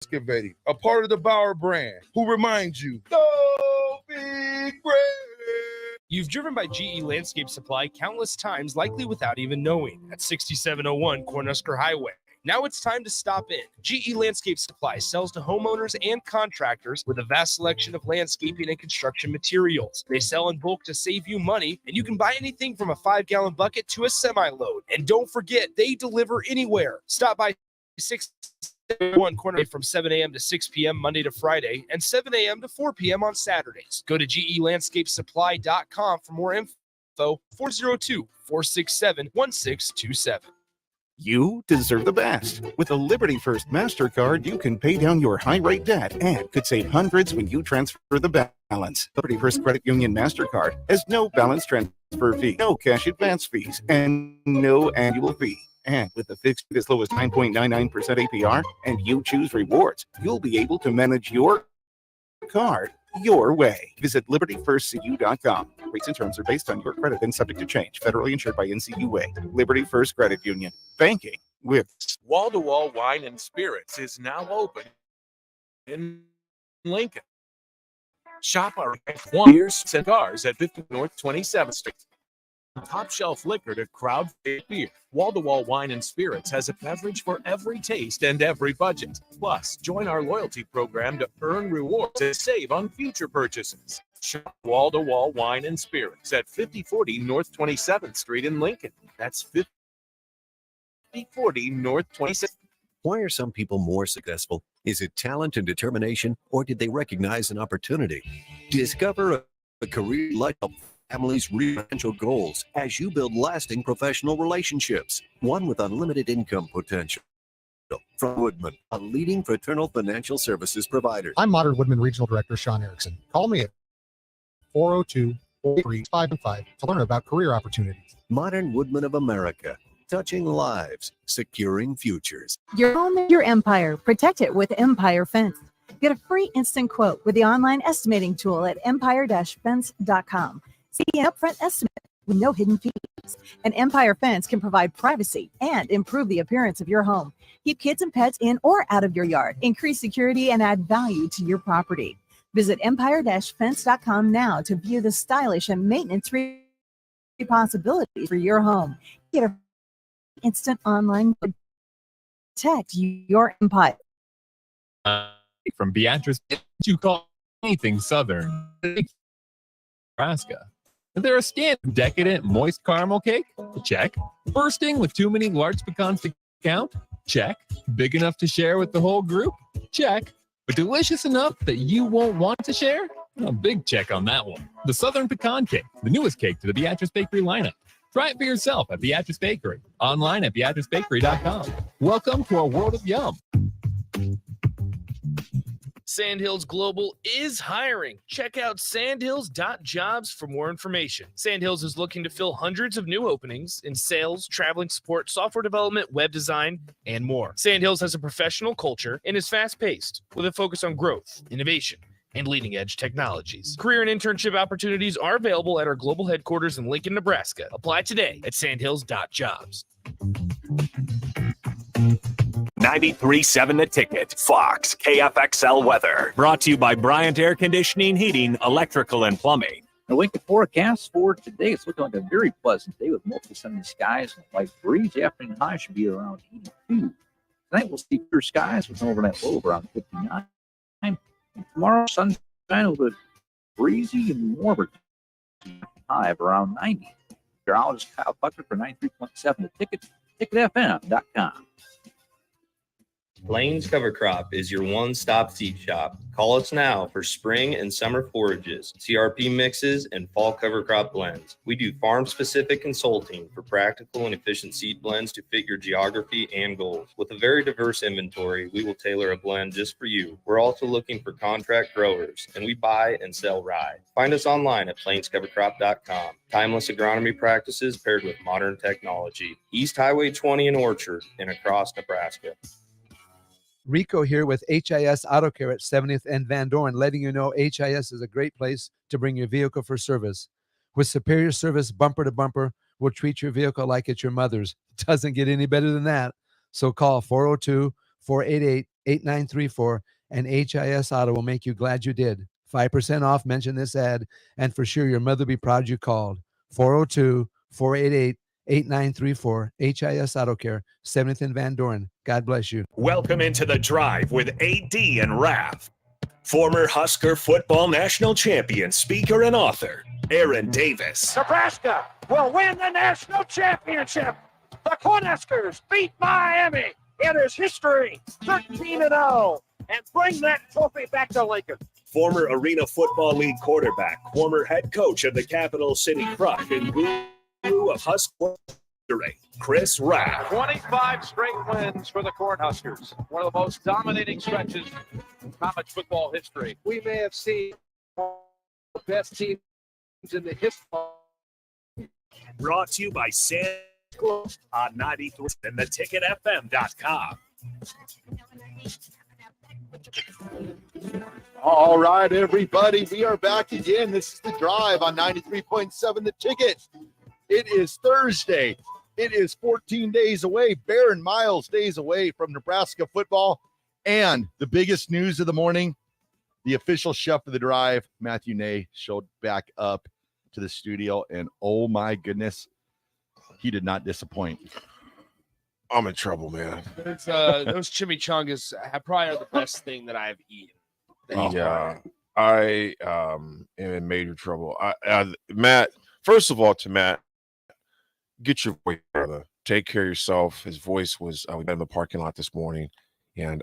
excavating, a part of the Bauer brand, who reminds you, go big red. You've driven by GE Landscape Supply countless times, likely without even knowing, at 6701 Cornhusker Highway. Now it's time to stop in. GE Landscape Supply sells to homeowners and contractors with a vast selection of landscaping and construction materials. They sell in bulk to save you money, and you can buy anything from a 5-gallon bucket to a semi-load. And don't forget, they deliver anywhere. Stop by 671 Corner from 7 a.m. to 6 p.m. Monday to Friday, and 7 a.m. to 4 p.m. on Saturdays. Go to GELandscapeSupply.com for more info. 402-467-1627. You deserve the best. With a Liberty First MasterCard, you can pay down your high-rate debt and could save hundreds when you transfer the balance. Liberty First Credit Union MasterCard has no balance transfer fee, no cash advance fees, and no annual fee. And with a fixed as low as 9.99% APR, and you choose rewards, you'll be able to manage your card your way. Visit libertyfirstcu.com. Rates and terms are based on your credit and subject to change. Federally insured by NCUA. Liberty First Credit Union. Banking with Wall-to-Wall Wine and Spirits is now open in Lincoln. Shop our beers and cigars at 50 North 27th Street. Top shelf liquor to crowd beer. Wall-to-Wall Wine and Spirits has a beverage for every taste and every budget. Plus, join our loyalty program to earn rewards and save on future purchases. Shop Wall-to-Wall Wine and Spirits at 5040 North 27th Street in Lincoln. That's 5040 North 27th. Why are some people more successful? Is it talent and determination, or did they recognize an opportunity? Discover a career like a family's real potential goals as you build lasting professional relationships, one with unlimited income potential. From Woodman, a leading fraternal financial services provider. I'm Modern Woodman Regional Director Sean Erickson. Call me at 402-435-5 to learn about career opportunities. Modern Woodman of America, touching lives, securing futures. Your home is your empire. Protect it with Empire Fence. Get a free instant quote with the online estimating tool at empire-fence.com. See an upfront estimate with no hidden fees. An Empire Fence can provide privacy and improve the appearance of your home. Keep kids and pets in or out of your yard. Increase security and add value to your property. Visit empire-fence.com now to view the stylish and maintenance-free possibilities for your home. Get a instant online protect your empire. From Beatrice, you call anything Southern, Nebraska. Is there a standard decadent moist caramel cake? Check. Bursting with too many large pecans to count? Check. Big enough to share with the whole group? Check. But delicious enough that you won't want to share? A big check on that one. The Southern Pecan Cake, the newest cake to the Beatrice Bakery lineup. Try it for yourself at Beatrice Bakery. Online at beatricebakery.com. Welcome to our world of yum. Sandhills Global is hiring. Check out sandhills.jobs for more information. Sandhills is looking to fill hundreds of new openings in sales, traveling support, software development, web design, and more. Sandhills has a professional culture and is fast-paced with a focus on growth, innovation, and leading-edge technologies. Career and internship opportunities are available at our global headquarters in Lincoln, Nebraska. Apply today at sandhills.jobs. 93.7 The Ticket, Fox, KFXL weather. Brought to you by Bryant Air Conditioning, Heating, Electrical, and Plumbing. The Lincoln forecast for today, it's looking like a very pleasant day with mostly sunny skies and a light breeze. The afternoon high should be around 82. Tonight we'll see clear skies with an overnight low of around 59. And tomorrow, sunshine, a little bit breezy and warmer. High of around 90. Meteorologist Kyle Butler for 93.7 The Ticket, ticketfm.com. Lane's Cover Crop is your one-stop seed shop. Call us now for spring and summer forages, CRP mixes, and fall cover crop blends. We do farm-specific consulting for practical and efficient seed blends to fit your geography and goals. With a very diverse inventory, we will tailor a blend just for you. We're also looking for contract growers, and we buy and sell rye. Find us online at plainscovercrop.com. Timeless agronomy practices paired with modern technology. East Highway 20 in Orchard and across Nebraska. Rico here with HIS Auto Care at 70th and Van Dorn, letting you know HIS is a great place to bring your vehicle for service. With superior service bumper to bumper, we'll treat your vehicle like it's your mother's. Doesn't get any better than that. So call 402-488-8255 8934, and HIS Auto will make you glad you did. 5% off, mention this ad, and for sure your mother will be proud you called. 402-488-8934, HIS Auto Care, 70th and Van Doren. God bless you. Welcome into the drive with AD and Raff. Former Husker football national champion, speaker, and author, Aaron Davis. Nebraska will win the national championship. The Cornhuskers beat Miami. It is history, 13-0, and bring that trophy back to Lincoln. Former Arena Football League quarterback, former head coach of the Capital City Crush, and guru of Husker history, Chris Raff. 25 straight wins for the Cornhuskers. One of the most dominating stretches in college football history. We may have seen the best teams in the history. Brought to you by San on 93 and theticketfm.com. All right, everybody, we are back again. This is the drive on 93.7 The Ticket. It is Thursday. It is 14 days away, barren miles days away from Nebraska football. And the biggest news of the morning, the official chef of the drive, Matthew Ney, showed back up to the studio. And oh my goodness, he did not disappoint. I'm in trouble, man. It's, those chimichangas probably are the best thing that I've eaten. I am in major trouble. Matt, first of all, to Matt, get your voice, brother. Take care of yourself. His voice was we met in the parking lot this morning, and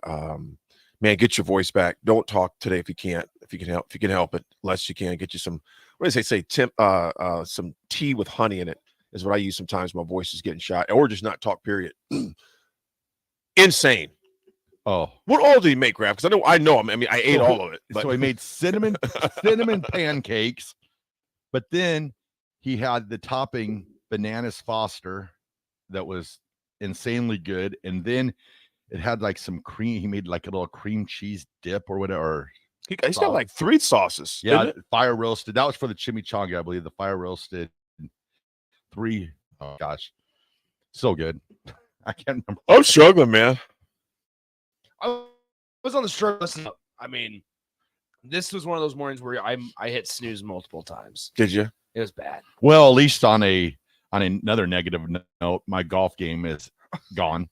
man, get your voice back. Don't talk today if you can't. If you can help it, less you can. Get you some. What do they say? Some tea with honey in it is what I use sometimes. My voice is getting shot, or just not talk. Period. Insane. Oh, what all did he make, Raff? Because I know. I mean, I ate all of it. But. So he made cinnamon pancakes, but then he had the topping bananas Foster that was insanely good, and then it had like some cream. He made like a little cream cheese dip or whatever. He's got like 3 sauces. Yeah, fire roasted. That was for the chimichanga, I believe. The fire roasted 3. Oh gosh, so good. I can't remember. I'm struggling, man. I was on the struggle. Listen, I mean, this was one of those mornings where I hit snooze multiple times. Did you? It was bad. Well, at least on another negative note, my golf game is gone.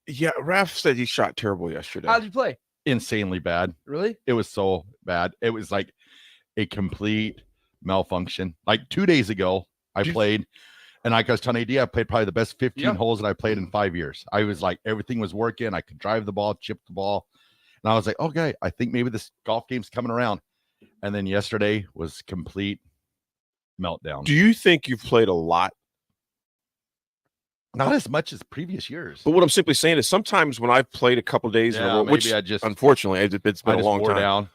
Yeah, Raff said he shot terrible yesterday. How did you play? Insanely bad. Really? It was so bad. It was like a complete malfunction. Like 2 days ago, I played. And like I was telling AD, I played probably the best 15 holes that I played in 5 years. I was like, everything was working. I could drive the ball, chip the ball. And I was like, okay, I think maybe this golf game's coming around. And then yesterday was complete meltdown. Do you think you've played a lot? Not as much as previous years. But what I'm simply saying is sometimes when I've played a couple days in a row, which unfortunately it's been a long time. Down.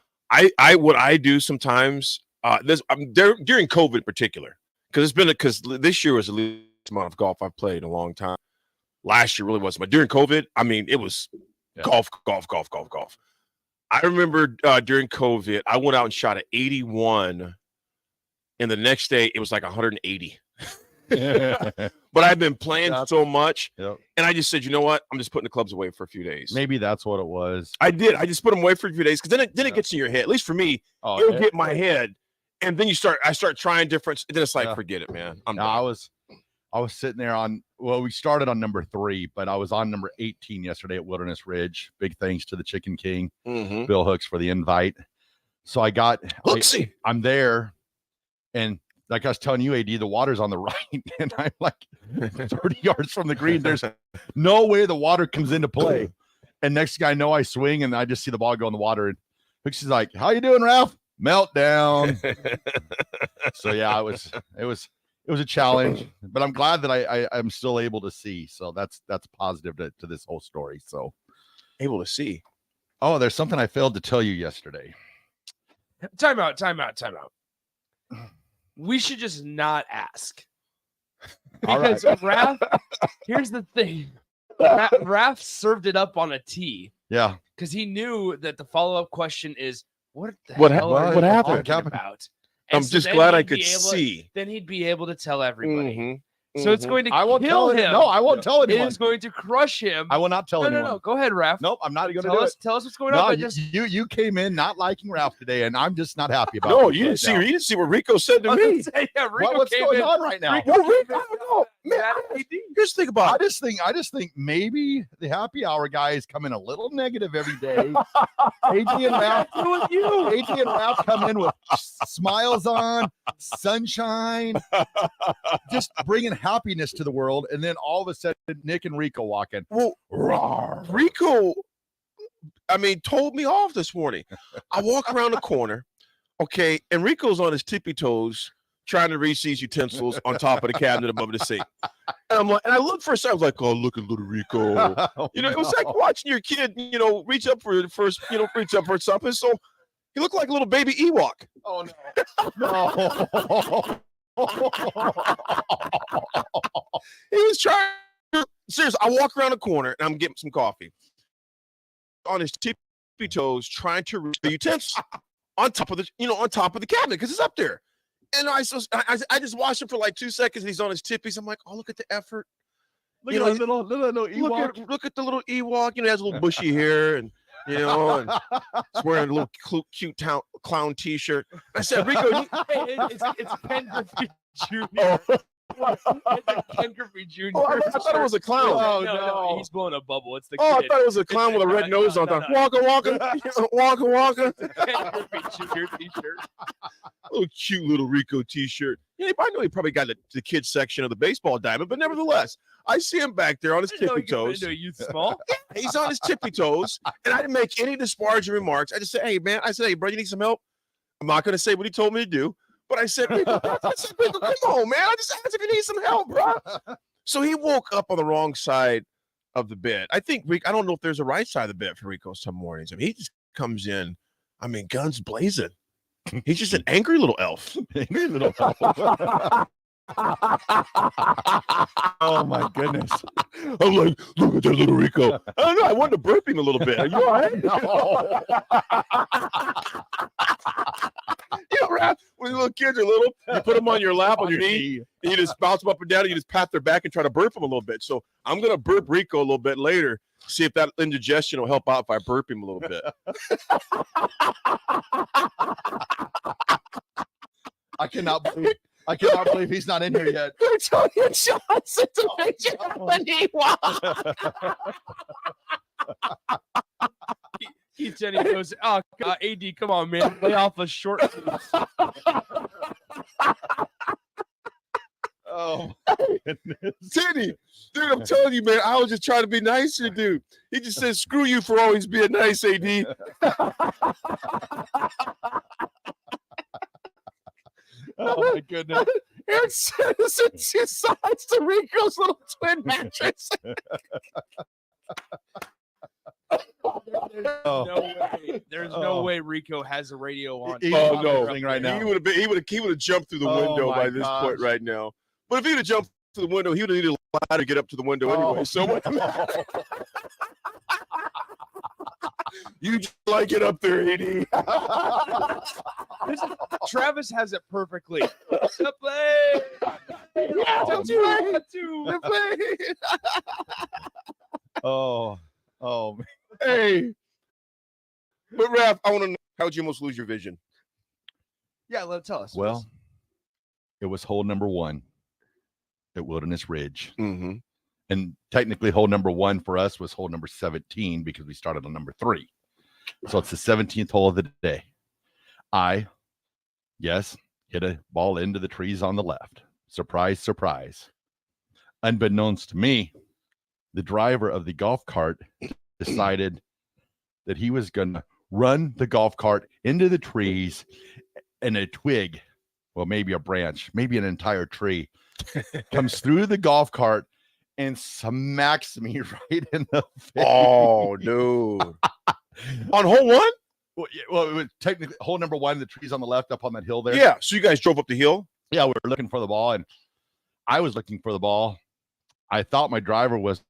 What I do sometimes, during COVID in particular, because this year was the least amount of golf I've played in a long time. Last year really wasn't, but during COVID, I mean, it was golf. I remember during COVID, I went out and shot at 81, and the next day it was like 180. But I've been playing so much, and I just said, you know what? I'm just putting the clubs away for a few days. Maybe that's what it was. I did. I just put them away for a few days because then it gets in your head. At least for me, it'll get in my head. And then I start trying different. And then it's like, forget it, man. I was sitting there we started on number 3, but I was on number 18 yesterday at Wilderness Ridge. Big thanks to the Chicken King, Bill Hooks, for the invite. So I'm there, and like I was telling you, AD, the water's on the right, and I'm like 30 yards from the green. There's no way the water comes into play. And next guy I know, I swing, and I just see the ball go in the water. And Hooks is like, "How you doing, Ralph?" Meltdown. So yeah, it was a challenge, but I'm glad that I'm still able to see. So that's positive to this whole story. So able to see. Oh, there's something I failed to tell you yesterday. Time out. We should just not ask. Because Raff, here's the thing. Raff served it up on a tee. Yeah. Because he knew that the follow-up question is, what happened about? I'm just glad I could see. Then he'd be able to tell everybody. So it's going to I won't kill tell him. No, I won't tell anyone. It is going to crush him. I will not tell anyone. No. Go ahead, Raff. Nope, I'm not going to Tell do us. it. Tell us what's going No, on. you came in not liking Ralph today, and I'm just not happy about. No, this you didn't right see. now. You didn't see what Rico said to me. What's going on right now? Well, Rico, I don't know. Man, here's the thing about I just think maybe the happy hour guys come in a little negative every day. AD and Ralph come in with smiles on, sunshine, just bringing happiness to the world, and then all of a sudden Nick and Rico walk in. Well, Rico, told me off this morning. I walk around the corner, okay, and Rico's on his tippy toes trying to reach these utensils on top of the cabinet above the sink. And I'm like, and I looked for a second, I was like, oh, look at little Rico. It was like watching your kid, reach up for something. So he looked like a little baby Ewok. Oh no. He was trying. Seriously, I walk around the corner and I'm getting some coffee. On his tippy toes, trying to reach the utensil on top of the cabinet because it's up there. And I just watched him for like 2 seconds. And he's on his tippies. I'm like, oh, look at the effort. Look at the little Ewok. Look at the little Ewok. He has a little bushy hair and and he's wearing a little cute clown T-shirt. I said, Rico, it's Ken Griffey Jr. Ken Griffey Jr. Oh, I thought it was a clown. Oh, no. He's blowing a bubble. It's the kid. I thought it was a clown with a red nose on top. Waka. Ken Griffey Jr. T-shirt. Little cute little Rico T-shirt. Yeah, I know he probably got the kids section of the baseball diamond, but nevertheless, I see him back there on his tippy toes. Youth small. He's on his tippy toes, and I didn't make any disparaging remarks. I just said, hey, man, hey, bro, you need some help? I'm not going to say what he told me to do, but I said, Rico, come on, man. I just asked if you need some help, bro. So he woke up on the wrong side of the bed. I don't know if there's a right side of the bed for Rico some mornings. He just comes in, guns blazing. He's just an angry little elf. Angry little elf. Oh my goodness. I'm like, look at that little Rico. I don't know. I wanted to burp him a little bit. Are you all right? No. Raff, when little kids are little, you put them on your lap, on your knee, and you just bounce them up and down, and you just pat their back and try to burp them a little bit. So I'm going to burp Rico a little bit later, see if that indigestion will help out if I burp him a little bit. I cannot believe he's not in here yet. Antonio Johnson to picture when he Keith Jenny goes, oh, God, AD, come on, man. Lay off a short. Oh, Teddy, dude, I'm telling you, man, I was just trying to be nice to dude. He just said, screw you for always being nice, AD. Oh, my goodness. Eric Citizen sides to Rico's little twin mattress. There's no way Rico has a radio on. Oh no! Right now. He would have jumped through the window by this point right now. But if he would have jumped through the window, he would have needed a ladder to get up to the window anyway. So what? You just like it up there, AD. Travis has it perfectly. The play. The play. Oh, man. Hey. But Raff, I want to know, how did you almost lose your vision? Yeah, tell us. Well, it was hole number 1 at Wilderness Ridge. Mm-hmm. And technically hole number 1 for us was hole number 17 because we started on number 3. So it's the 17th hole of the day. I hit a ball into the trees on the left. Surprise, surprise. Unbeknownst to me, the driver of the golf cart decided that he was going to run the golf cart into the trees, and a twig, well, maybe a branch, maybe an entire tree, comes through the golf cart and smacks me right in the face. Oh, dude. On hole 1? Well, it was technically hole number 1, the trees on the left up on that hill there. Yeah, so you guys drove up the hill? Yeah, we were looking for the ball, and I was looking for the ball. I thought my driver was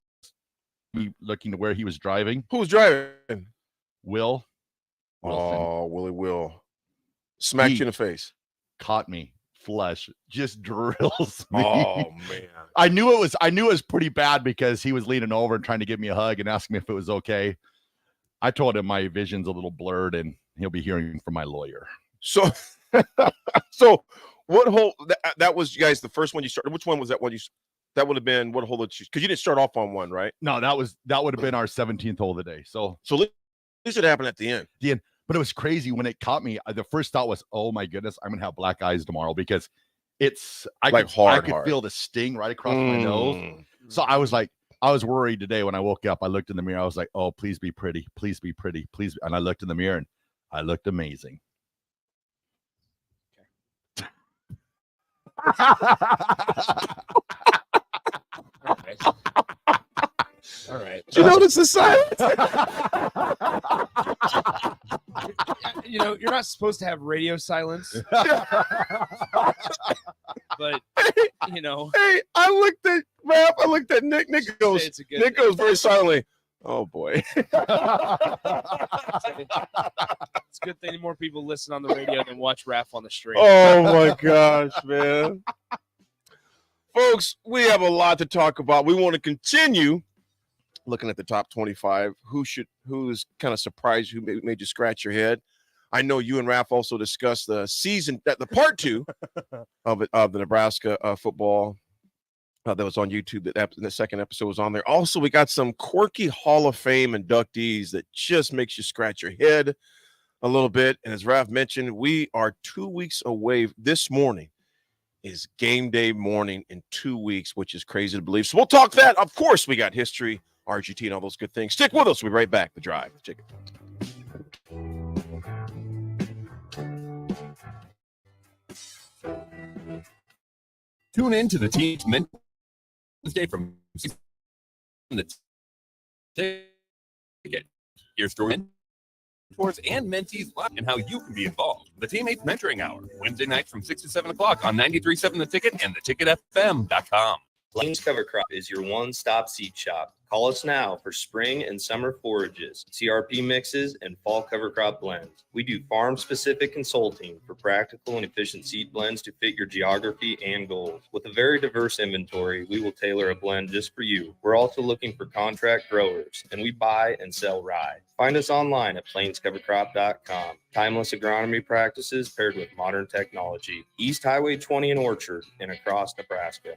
looking to where he was driving. Who was driving? Will. Oh, Willie Will. Smacked you in the face. Caught me flush. Just drills me. Oh, man. I knew it was pretty bad because he was leaning over and trying to give me a hug and asking me if it was okay. I told him my vision's a little blurred and he'll be hearing from my lawyer. So, so what hole that was, you guys, the first one you started? Which one was that one that would have been what hole that you, because you didn't start off on one, right? No, that would have been our 17th hole of the day. So this should happen at the end. But it was crazy when it caught me. The first thought was, oh my goodness, I'm gonna have black eyes tomorrow because I could feel the sting right across my nose. So I was worried today when I woke up. I looked in the mirror. I was like, oh, please be pretty, please be pretty, please. And I looked in the mirror and I looked amazing. All right. You notice the silence? You're not supposed to have radio silence. But Hey, I looked at Raff. I looked at Nick. Nick goes very silently. Oh boy. It's a good thing more people listen on the radio than watch Raff on the stream. Oh my gosh, man. Folks, we have a lot to talk about. We want to continue looking at the top 25. Who's kind of surprised, who made you scratch your head. I know you and Raff also discussed the part 2 of the Nebraska football that was on YouTube. The second episode was on there. Also, we got some quirky Hall of Fame inductees that just makes you scratch your head a little bit. And as Raff mentioned, we are 2 weeks away. This morning is game day morning in 2 weeks, which is crazy to believe. So we'll talk that. Of course, we got history, RGT, and all those good things. Stick with us. We'll be right back. The Drive. Chicken. Tune in to the team's Wednesday from the ticket. Here's story mentors and mentees live and how you can be involved. The Teammates Mentoring Hour, Wednesday nights from 6 to 7 o'clock on 93.7 The Ticket and theticketfm.com. Plains Cover Crop is your one-stop seed shop. Call us now for spring and summer forages, CRP mixes, and fall cover crop blends. We do farm-specific consulting for practical and efficient seed blends to fit your geography and goals. With a very diverse inventory, we will tailor a blend just for you. We're also looking for contract growers, and we buy and sell rye. Find us online at plainscovercrop.com. Timeless agronomy practices paired with modern technology. East Highway 20 in Orchard and across Nebraska.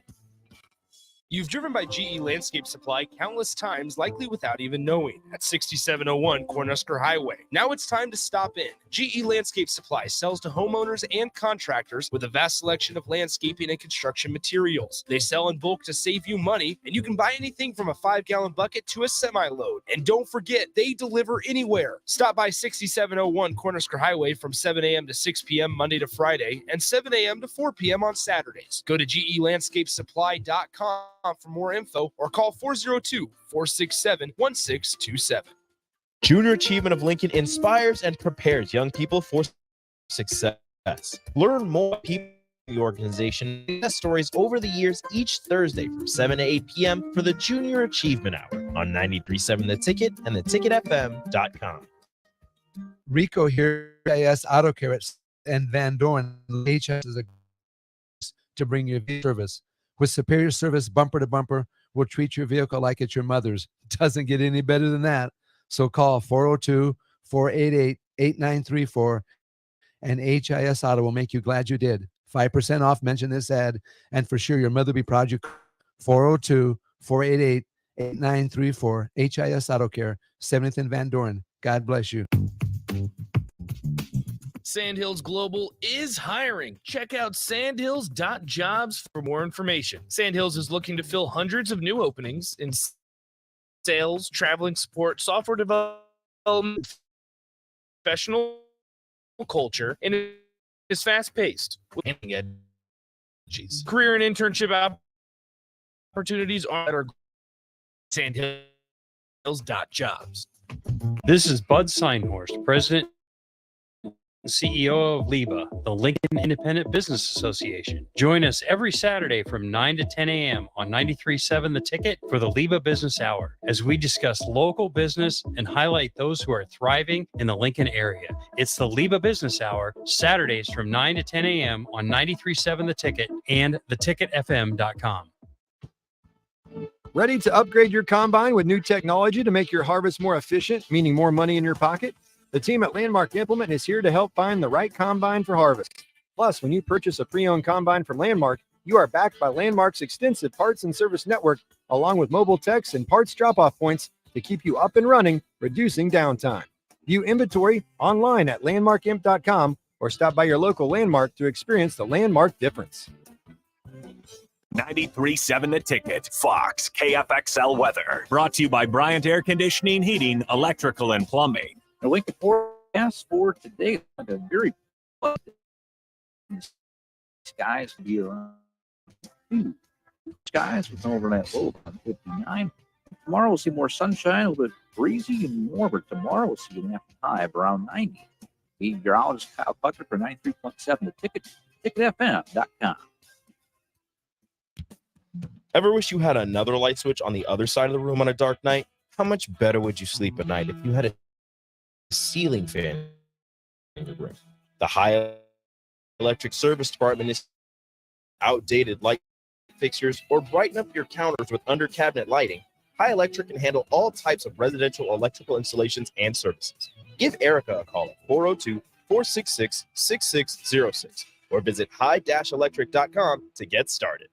You've driven by GE Landscape Supply countless times, likely without even knowing, at 6701 Cornhusker Highway. Now it's time to stop in. GE Landscape Supply sells to homeowners and contractors with a vast selection of landscaping and construction materials. They sell in bulk to save you money, and you can buy anything from a 5-gallon bucket to a semi-load. And don't forget, they deliver anywhere. Stop by 6701 Cornhusker Highway from 7 a.m. to 6 p.m. Monday to Friday and 7 a.m. to 4 p.m. on Saturdays. Go to GELandscapeSupply.com for more info or call 402-467-1627. Junior Achievement of Lincoln inspires and prepares young people for success. Learn more about the organization and stories over the years each Thursday from 7 to 8 p.m. for the Junior Achievement Hour on 93.7 The Ticket and theticketfm.com. Rico here, HIS Auto Care and Van Dorn. HS is to bring you service. With superior service, bumper to bumper, we'll treat your vehicle like it's your mother's. Doesn't get any better than that. So call 402-488-8934 and HIS Auto will make you glad you did. 5% off, mention this ad, and for sure your mother will be proud you. 402-488-8934, HIS Auto Care, 70th and Van Dorn. God bless you. Sandhills Global is hiring. Check out sandhills.jobs for more information. Sandhills is looking to fill hundreds of new openings in sales, traveling support, software development, professional culture, and it is fast-paced. Career and internship opportunities are at our sandhills.jobs. This is Bud Seinhorst, President CEO of LIBA, the Lincoln Independent Business Association. Join us every Saturday from 9 to 10 a.m. on 93.7 The Ticket for the LIBA Business Hour, as we discuss local business and highlight those who are thriving in the Lincoln area. It's the LIBA Business Hour, Saturdays from 9 to 10 a.m. on 93.7 The Ticket and theticketfm.com. Ready to upgrade your combine with new technology to make your harvest more efficient, meaning more money in your pocket? The team at Landmark Implement is here to help find the right combine for harvest. Plus, when you purchase a pre-owned combine from Landmark, you are backed by Landmark's extensive parts and service network, along with mobile techs and parts drop-off points to keep you up and running, reducing downtime. View inventory online at landmarkimp.com or stop by your local Landmark to experience the Landmark difference. 93.7 The Ticket, Fox, KFXL weather. Brought to you by Bryant Air Conditioning, Heating, Electrical, and Plumbing. The Lincoln forecast for today, like a very pleasant skies will be around 2. Skies with an overnight low of 59. Tomorrow we'll see more sunshine, a little bit breezy and warmer. Tomorrow we'll see an afternoon high of around 90. Meteorologist Kyle Pucker for 93.7 The Ticket, ticketfm.com. Ever wish you had another light switch on the other side of the room on a dark night? How much better would you sleep at night if you had a ceiling fan in your room? The High Electric Service Department is outdated light fixtures or brighten up your counters with under cabinet lighting. High Electric can handle all types of residential electrical installations and services. Give Erica a call at 402-466-6606 or visit high-electric.com to get started.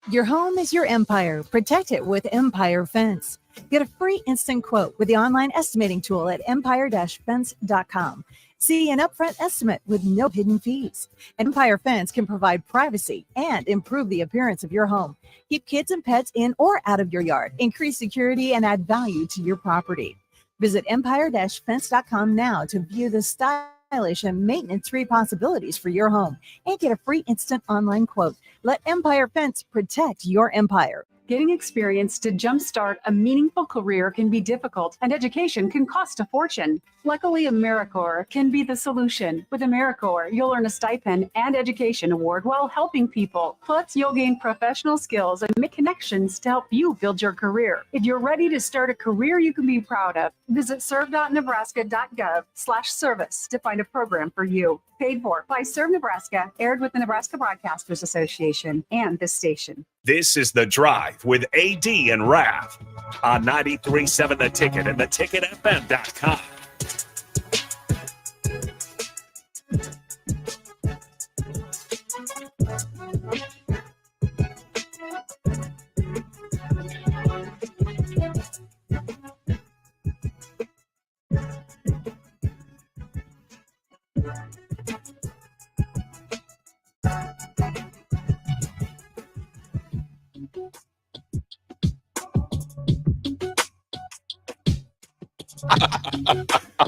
Your home is your empire. Protect it with Empire Fence. Get a free instant quote with the online estimating tool at empire-fence.com. See an upfront estimate with no hidden fees. Empire Fence can provide privacy and improve the appearance of your home. Keep kids and pets in or out of your yard. Increase security and add value to your property. Visit empire-fence.com now to view the stylish and maintenance-free possibilities for your home and get a free instant online quote. Let Empire Fence protect your empire. Getting experience to jumpstart a meaningful career can be difficult, and education can cost a fortune. Luckily, AmeriCorps can be the solution. With AmeriCorps, you'll earn a stipend and education award while helping people. Plus, you'll gain professional skills and make connections to help you build your career. If you're ready to start a career you can be proud of, visit serve.nebraska.gov/service to find a program for you. Paid for by Serve Nebraska, aired with the Nebraska Broadcasters Association and this station. This is The Drive with AD and Raff on 93.7 The Ticket and theticketfm.com.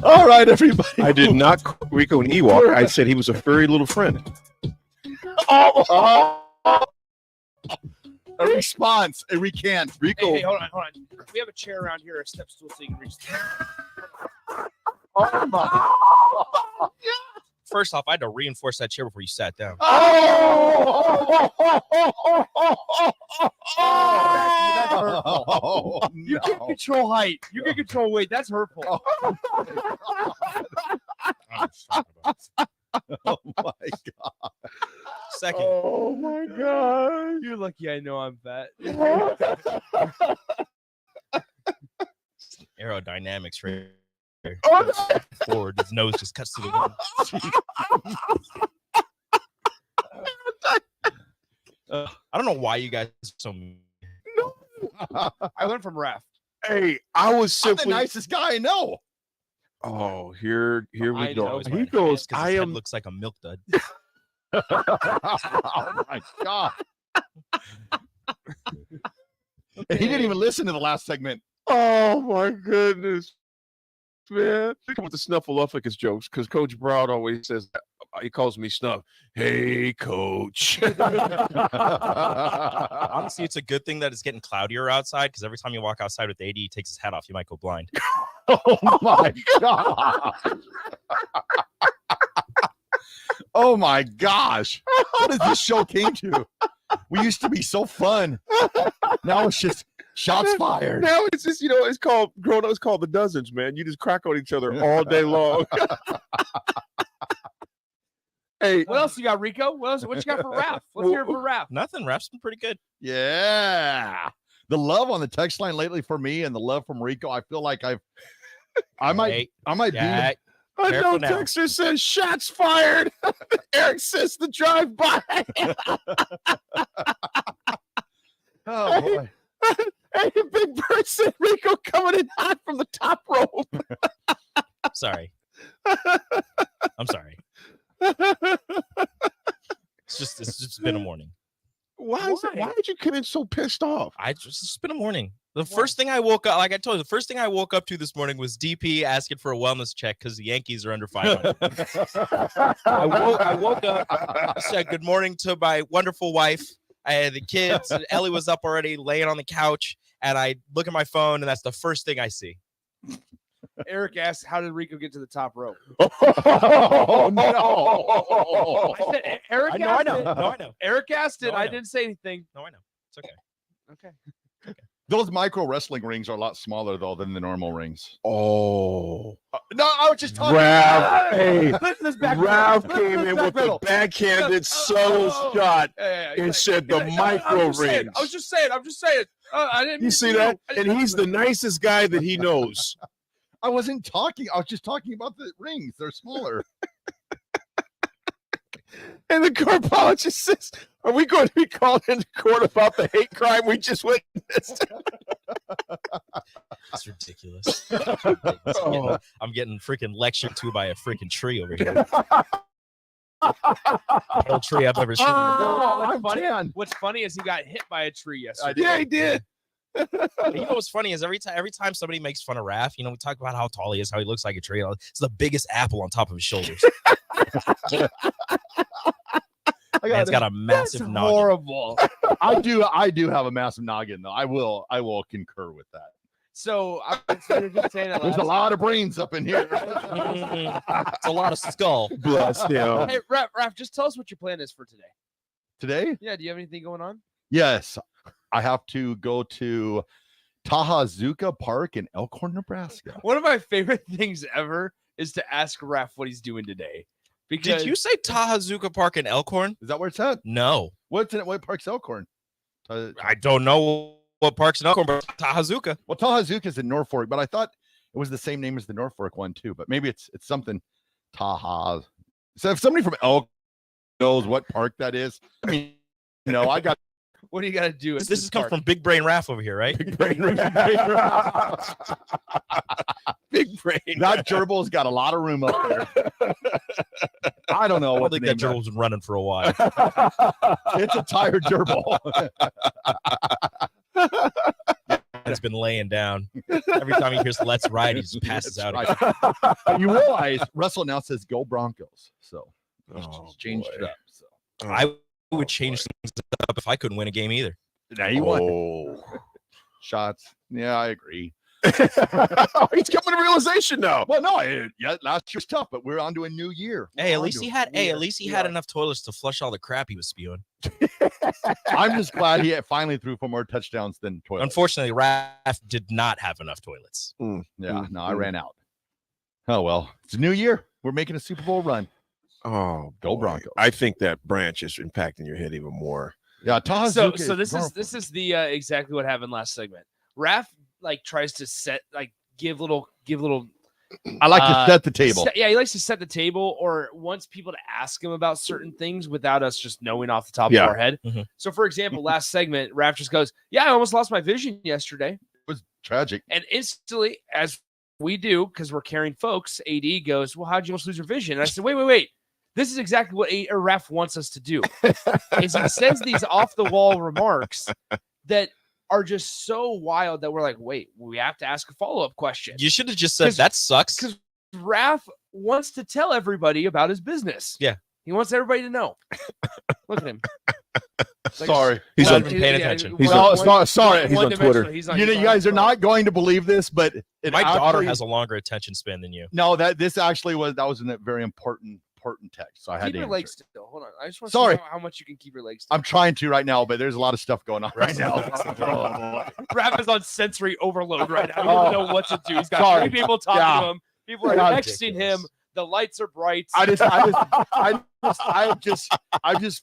All right, everybody. I did not call Rico an Ewok. I said he was a furry little friend. A response, a recant. Rico. Hey, hold on. We have a chair around here, a step stool, so you can reach. Oh my. First off, I had to reinforce that chair before you sat down. That's hurtful. You can control height. You can control weight. That's hurtful. Oh my god. Second. Oh my god. You're lucky I know I'm fat. Aerodynamics right there. Forward, his nose just cuts to the wind. I don't know why you guys are so mean. I learned from Raff. Hey, I was I'm simply the nicest guy I know. Oh, here we go. He He goes, I am looks like a milk dud. Oh my god. And he didn't even listen to the last segment. Oh my goodness, man! Think about the Snuffleupagus jokes because Coach Brown always says that. He calls me Snuff. Hey, Coach. Honestly, it's a good thing that it's getting cloudier outside because every time you walk outside with AD, he takes his hat off. You might go blind. Oh my god. Oh my gosh. What is this show came to? We used to be so fun. Now it's just shots fired. Now it's just, it's called growing up. It's called the dozens, man. You just crack on each other all day long. Hey, what else you got, Rico? What you got for Raff? Let's hear it for Raff. Nothing. Raff's been pretty good. Yeah. The love on the text line lately for me and the love from Rico, I feel like I might be. No texter says shots fired. Eric says the drive by. Oh boy. Hey, Big Bird said Rico coming in hot from the top rope. Sorry. I'm sorry. It's just been a morning. Why did you come in so pissed off? It's just been a morning. The first thing I woke up, like I told you, the first thing I woke up to this morning was DP asking for a wellness check because the Yankees are under 500. I woke up, said good morning to my wonderful wife. I had the kids. And Ellie was up already, laying on the couch, and I look at my phone, and that's the first thing I see. Eric asked, "How did Rico get to the top rope?" Oh no! I said, Eric. I know. Eric asked it. No, I I know. didn't say anything. No, I know. It's okay. Okay. Those micro wrestling rings are a lot smaller though than the normal rings. Oh. No, I was just talking. Raff, Raff came in with the backhanded subtle shot and said the micro ring. I was just saying. I didn't. You see that? And he's the nicest guy that he knows. I wasn't talking. I was just talking about the rings. They're smaller. And the cardiologist says, "Are we going to be called into court about the hate crime we just witnessed?" That's ridiculous. I'm getting freaking lectured to by a freaking tree over here. The whole tree I've ever seen. What's funny is he got hit by a tree yesterday. Yeah, he did. You know what's funny is every time somebody makes fun of Raff, we talk about how tall he is, how he looks like a tree. It's the biggest apple on top of his shoulders. Man's got a massive noggin. Horrible. I do have a massive noggin though. I will concur with that. So I'm just saying that there's a lot of brains up in here. It's a lot of skull. Bless him. Hey, Raff, just tell us what your plan is for today. Today? Yeah. Do you have anything going on? Yes, I have to go to Tahazuka Park in Elkhorn, Nebraska. One of my favorite things ever is to ask Raff what he's doing today. Because Did you say Tahazuka Park in Elkhorn? Is that where it's at? No. What's in it? What park's Elkhorn? I don't know what park's in Elkhorn, but Tahazuka. Well, Tahazuka's in Norfolk, but I thought it was the same name as the Norfolk one too. But maybe it's something Taha. So if somebody from Elk knows what park that is, I mean, I got. What do you got to do? This has come from Big Brain Raff over here, right? Big Brain Raff. Big Brain. That gerbil's got a lot of room up there. I don't know I what think the that name gerbil's been running for a while. It's a tired gerbil. It's been laying down. Every time he hears "Let's Ride," he just passes out. Right. You realize Russell now says "Go Broncos," so he's changed it up. So I would change things up if I couldn't win a game either. Now you won. Shots. Yeah, I agree. He's coming to realization now. Well, no, last year's tough, but we're on to a new year. Hey, at least he had enough toilets to flush all the crap he was spewing. I'm just glad he finally threw for more touchdowns than toilets. Unfortunately, Raff did not have enough toilets. I ran out. Oh well, it's a new year. We're making a Super Bowl run. Oh, go Broncos! I think that branch is impacting your head even more. Yeah, So this is the exactly what happened last segment. Raff tries to give little. I like to set the table. He likes to set the table, or wants people to ask him about certain things without us just knowing off the top of our head. Mm-hmm. So, for example, last segment, Raff just goes, "Yeah, I almost lost my vision yesterday." It was tragic. And instantly, as we do, because we're caring folks, AD goes, "Well, how'd you almost lose your vision?" And I said, "Wait. This is exactly what Raff wants us to do." Is he says these off the wall remarks that are just so wild that we're like, wait, we have to ask a follow-up question. You should have just said that sucks. Because Raff wants to tell everybody about his business. Yeah. He wants everybody to know. Look at him. Sorry. He's not even paying attention. Sorry. He's on Twitter. You guys are not going to believe this, but my daughter has a longer attention span than you. No, that was a very important text. So I had keep to your answer. legs still. Hold on. I just want to see how much you can keep your legs still. I'm trying to right now, but there's a lot of stuff going on right now. Raff is on sensory overload right now. He doesn't know what to do. He's got three people talking to him. People are texting him. The lights are bright. I just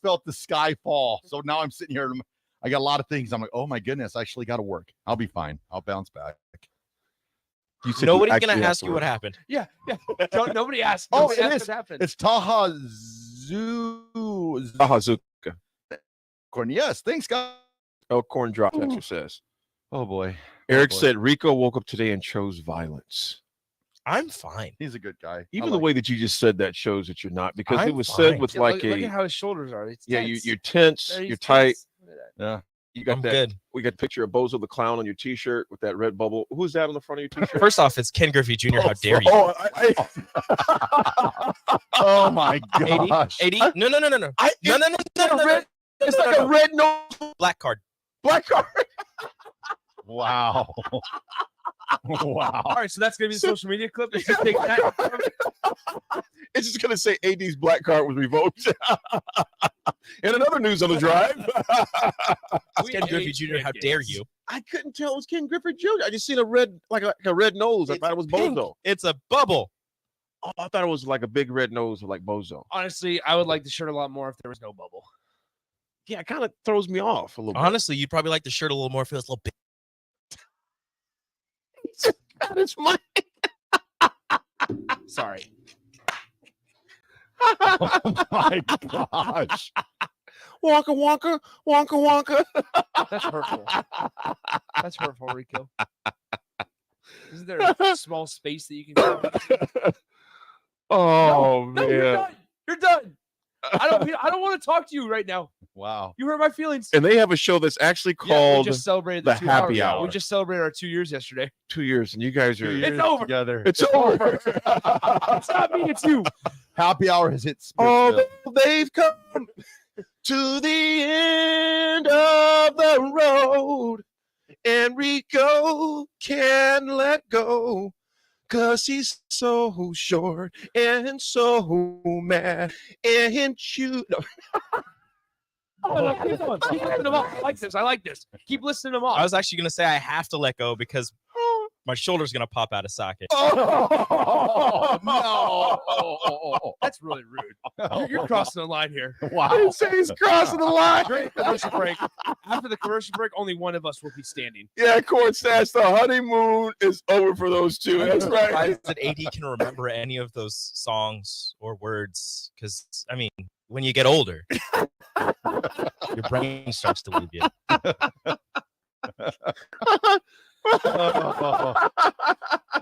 felt the sky fall. So now I'm sitting here. I got a lot of things. I'm like, oh my goodness, I actually got to work. I'll be fine. I'll bounce back. You said Nobody's you gonna actually ask you what happened. Yeah. Nobody asked. Oh, Nobody it asked is. what happened. It's Tahazuka. Corn. Yes, thanks, guys. Oh, corn drop texture says. Oh boy. Eric boy. said Rico woke up today and chose violence. I'm fine. He's a good guy. Even the way that you just said that shows that you're not, because it was said with Yeah, like look a at how his shoulders are. It's yeah, tense. you're tense, He's you're tight. tense. Look at that. Yeah. You got I'm that. good. We got a picture of Bozo the Clown on your T-shirt with that red bubble. Who's that on the front of your T-shirt? First off, it's Ken Griffey Jr. How dare you? Oh my gosh. 80? No. No. It's like a red nose. Black card. Black card. Wow. Wow. All right, so that's gonna be the social media clip. Let's just take that. It's just gonna say AD's black card was revoked. And another news on the drive. Ken Griffey Jr. How dare you? I couldn't tell it was Ken Griffey Jr. I just seen a red, like a red nose. I thought it was pink. Bozo. It's a bubble. Oh, I thought it was like a big red nose like Bozo. Honestly, I would like the shirt a lot more if there was no bubble. Yeah, it kind of throws me off a little bit. Honestly, you'd probably like the shirt a little more if it was a little big. That is my. Sorry. Oh my gosh. Wonka. That's hurtful. That's hurtful, Rico. Isn't there a small space that you can go? Oh No, man. you're done. You're done. I don't want to talk to you right now. Wow. You hurt my feelings. And they have a show that's actually Yeah, called we just celebrated the 2 Happy hours. Hour. We just celebrated our 2 years yesterday. 2 years, and you guys are. It's over. Together. It's over. It's not me, it's you. Happy hour has hit. Oh, they've come to the end of the road, and Rico can't let go, 'cause he's so short and so mad and you. Oh, keep going. Keep listening them off. I like this. I like this. Keep listening them off. I was actually going to say I have to let go because my shoulder's going to pop out of socket. Oh no. That's really rude. You're crossing the line here. Wow. Say he's crossing the line. During the commercial break. After the commercial break, only one of us will be standing. Yeah, Court says the honeymoon is over for those two. That's right. Surprised that AD can remember any of those songs or words because, I mean, when you get older, your brain starts to leave you.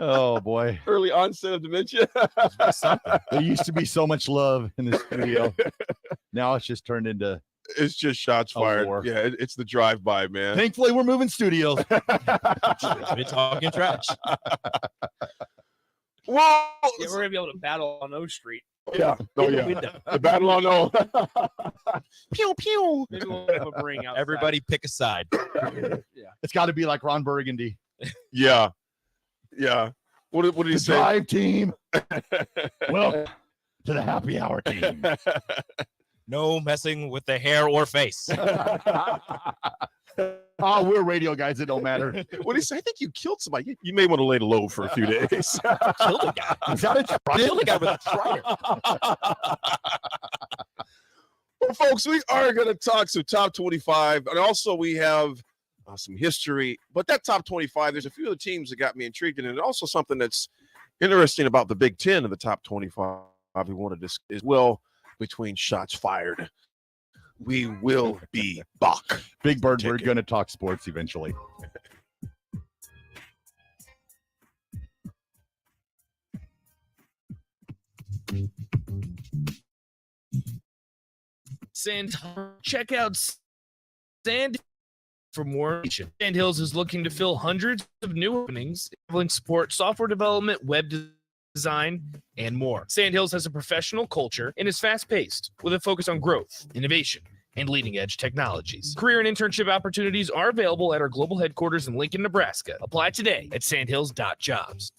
Oh boy. Early onset of dementia. There used to be so much love in the studio. Now it's just turned into. It's just shots A fired. war. Yeah, it's the drive-by, man. Thankfully, we're moving studios. We're talking trash. Whoa! Yeah, we're gonna be able to battle on O Street. Yeah. Oh yeah. The battle on O. Pew pew. Maybe we'll have a ring outside. Everybody pick a side. Yeah. It's got to be like Ron Burgundy. Yeah. Yeah. What did he The say? drive team. Welcome to the happy hour team. No messing with the hair or face. Oh, we're radio guys. It don't matter. What did he say? I think you killed somebody. You may want to lay low for a few days. Killed a guy. Is that a trident? Killed a guy with a trident. Well, folks, we are going to talk some top 25, and also we have some history. But that top 25, there's a few of the teams that got me intrigued, and also something that's interesting about the Big Ten of the top 25. We want to discuss as well between shots fired. We will be back. Big Bird, we're going to talk sports eventually. Check out Sand for more information. Sandhills is looking to fill hundreds of new openings, enabling support, software development, web design, and more. Sandhills has a professional culture and is fast-paced with a focus on growth, innovation, and leading-edge technologies. Career and internship opportunities are available at our global headquarters in Lincoln, Nebraska. Apply today at sandhills.jobs.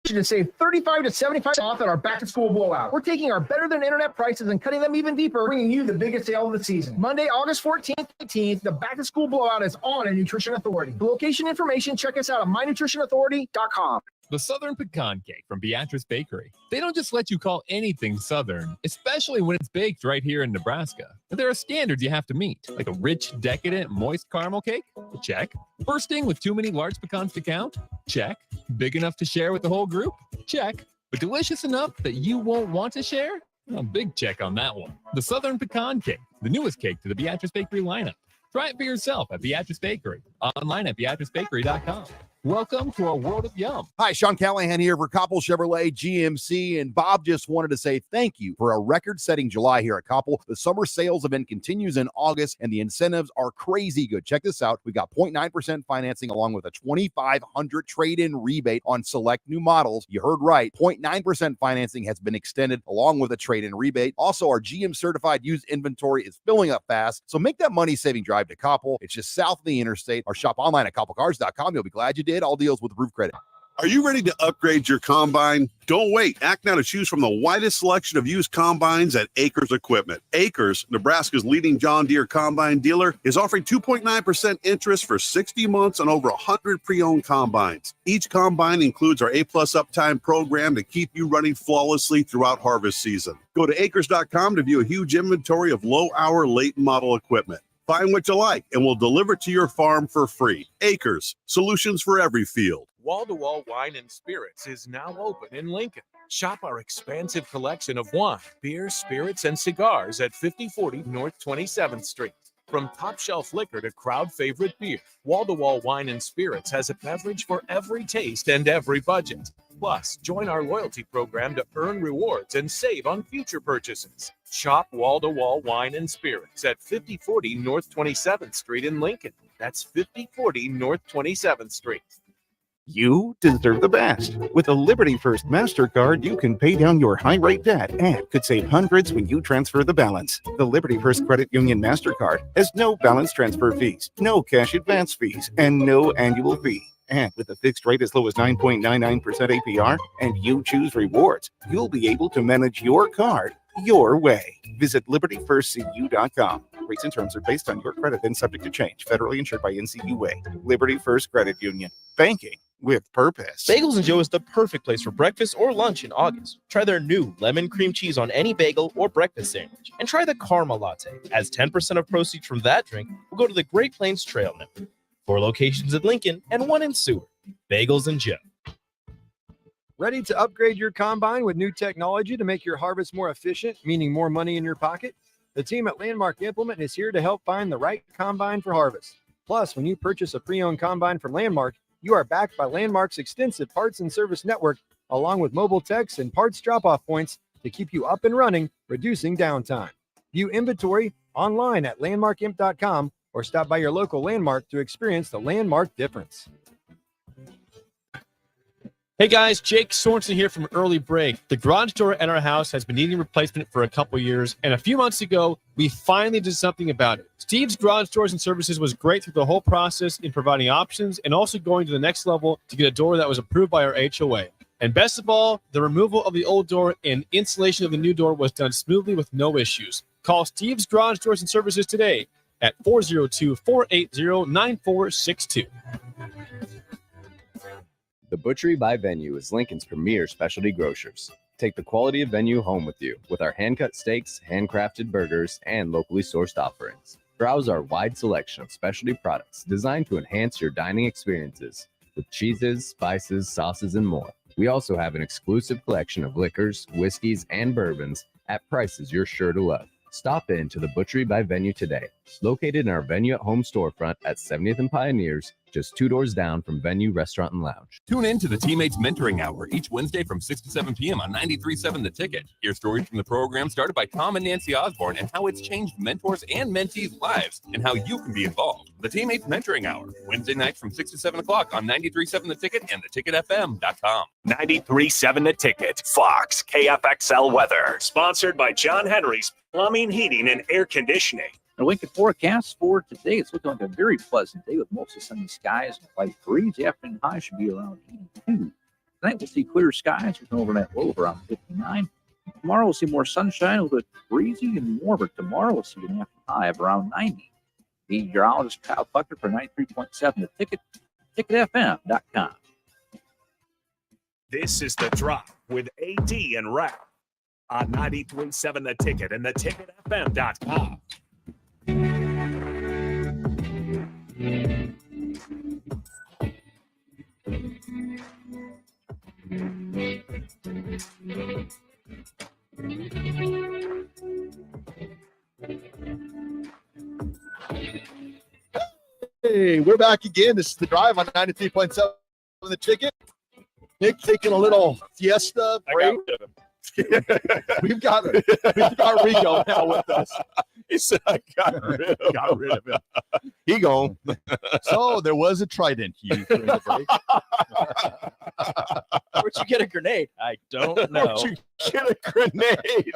To save 35 to 75% off at our back-to-school blowout. We're taking our better-than-internet prices and cutting them even deeper, bringing you the biggest sale of the season. Monday, August 14th, 18th, the back-to-school blowout is on at Nutrition Authority. For location information, check us out at mynutritionauthority.com. The Southern Pecan Cake from Beatrice Bakery. They don't just let you call anything Southern, especially when it's baked right here in Nebraska. There are standards you have to meet, like a rich, decadent, moist caramel cake? Check. Bursting with too many large pecans to count? Check. Big enough to share with the whole group? Check. But delicious enough that you won't want to share? A big check on that one. The Southern Pecan Cake, the newest cake to the Beatrice Bakery lineup. Try it for yourself at Beatrice Bakery, online at beatricebakery.com. Welcome to our world of yum. Hi, Sean Callahan here for Koppel Chevrolet GMC, and Bob just wanted to say thank you for a record-setting July here at Koppel. The summer sales event continues in August, and the incentives are crazy good. Check this out. We got 0.9% financing along with a $2,500 trade-in rebate on select new models. You heard right. 0.9% financing has been extended along with a trade-in rebate. Also, our GM-certified used inventory is filling up fast, so make that money-saving drive to Koppel. It's just south of the interstate, or shop online at koppelcars.com. You'll be glad you did. All deals with approved credit. Are you ready to upgrade your combine? Don't wait. Act now to choose from the widest selection of used combines at Acres Equipment. Acres, Nebraska's leading John Deere combine dealer, is offering 2.9% interest for 60 months on over 100 pre-owned combines. Each combine includes our A-plus uptime program to keep you running flawlessly throughout harvest season. Go to acres.com to view a huge inventory of low-hour, late-model equipment. Find what you like, and we'll deliver it to your farm for free. Acres, solutions for every field. Wall-to-Wall Wine and Spirits is now open in Lincoln. Shop our expansive collection of wine, beer, spirits, and cigars at 5040 North 27th Street. From top-shelf liquor to crowd-favorite beer, Wall-to-Wall Wine and Spirits has a beverage for every taste and every budget. Plus, join our loyalty program to earn rewards and save on future purchases. Shop Wall-to-Wall Wine and Spirits at 5040 North 27th Street in Lincoln. That's 5040 North 27th Street. You deserve the best. With a Liberty First MasterCard, you can pay down your high-rate debt and could save hundreds when you transfer the balance. The Liberty First Credit Union MasterCard has no balance transfer fees, no cash advance fees, and no annual fee. And with a fixed rate as low as 9.99% APR, and you choose rewards, you'll be able to manage your card your way. Visit libertyfirstcu.com. Rates and terms are based on your credit and subject to change. Federally insured by NCUA. Liberty First Credit Union. Banking with purpose. Bagels & Joe is the perfect place for breakfast or lunch in August. Try their new lemon cream cheese on any bagel or breakfast sandwich. And try the caramel latte, as 10% of proceeds from that drink will go to the Great Plains Trail Network. 4 locations in Lincoln and 1 in Seward. Bagels & Joe. Ready to upgrade your combine with new technology to make your harvest more efficient, meaning more money in your pocket? The team at Landmark Implement is here to help find the right combine for harvest. Plus, when you purchase a pre-owned combine from Landmark, you are backed by Landmark's extensive parts and service network, along with mobile techs and parts drop-off points to keep you up and running, reducing downtime. View inventory online at landmarkimp.com or stop by your local Landmark to experience the Landmark difference. Hey guys, Jake Sorensen here from Early Break. The garage door at our house has been needing replacement for a couple years, and a few months ago, we finally did something about it. Steve's Garage Doors and Services was great through the whole process in providing options and also going to the next level to get a door that was approved by our HOA. And best of all, the removal of the old door and installation of the new door was done smoothly with no issues. Call Steve's Garage Doors and Services today at 402-480-9462. The Butchery by Venue is Lincoln's premier specialty grocers. Take the quality of Venue home with you with our hand-cut steaks, handcrafted burgers, and locally sourced offerings. Browse our wide selection of specialty products designed to enhance your dining experiences with cheeses, spices, sauces, and more. We also have an exclusive collection of liquors, whiskeys, and bourbons at prices you're sure to love. Stop in to the Butchery by Venue today, located in our Venue at Home storefront at 70th and Pioneers, just 2 doors down from Venue Restaurant and Lounge. Tune in to the Teammates Mentoring Hour each Wednesday from 6 to 7 p.m. on 93.7 The Ticket. Hear stories from the program started by Tom and Nancy Osborne and how it's changed mentors and mentees' lives and how you can be involved. The Teammates Mentoring Hour, Wednesday nights from 6 to 7 o'clock on 93.7 The Ticket and theticketfm.com. 93.7 The Ticket, Fox, KFXL weather. Sponsored by John Henry's Plumbing, Heating, and Air Conditioning. The Lincoln forecast for today, it's looking like a very pleasant day with mostly sunny skies and light breeze. The afternoon high should be around 82. Tonight we'll see clear skies with an overnight low of around 59. Tomorrow we'll see more sunshine, a little bit breezy and warmer. Tomorrow we'll see an afternoon high of around 90. The meteorologist Kyle Tucker for 93.7 The Ticket, ticketfm.com. This is The Drop with AD and Raff on 93.7 The Ticket and theticketfm.com. Hey, we're back again. This is The Drive on 93.7 The Ticket. Nick taking a little siesta break. We've got Rico now with us. He said, I got rid of him. He gone. So there was a trident used during the break. Where'd you get a grenade? I don't know. Where'd you get a grenade?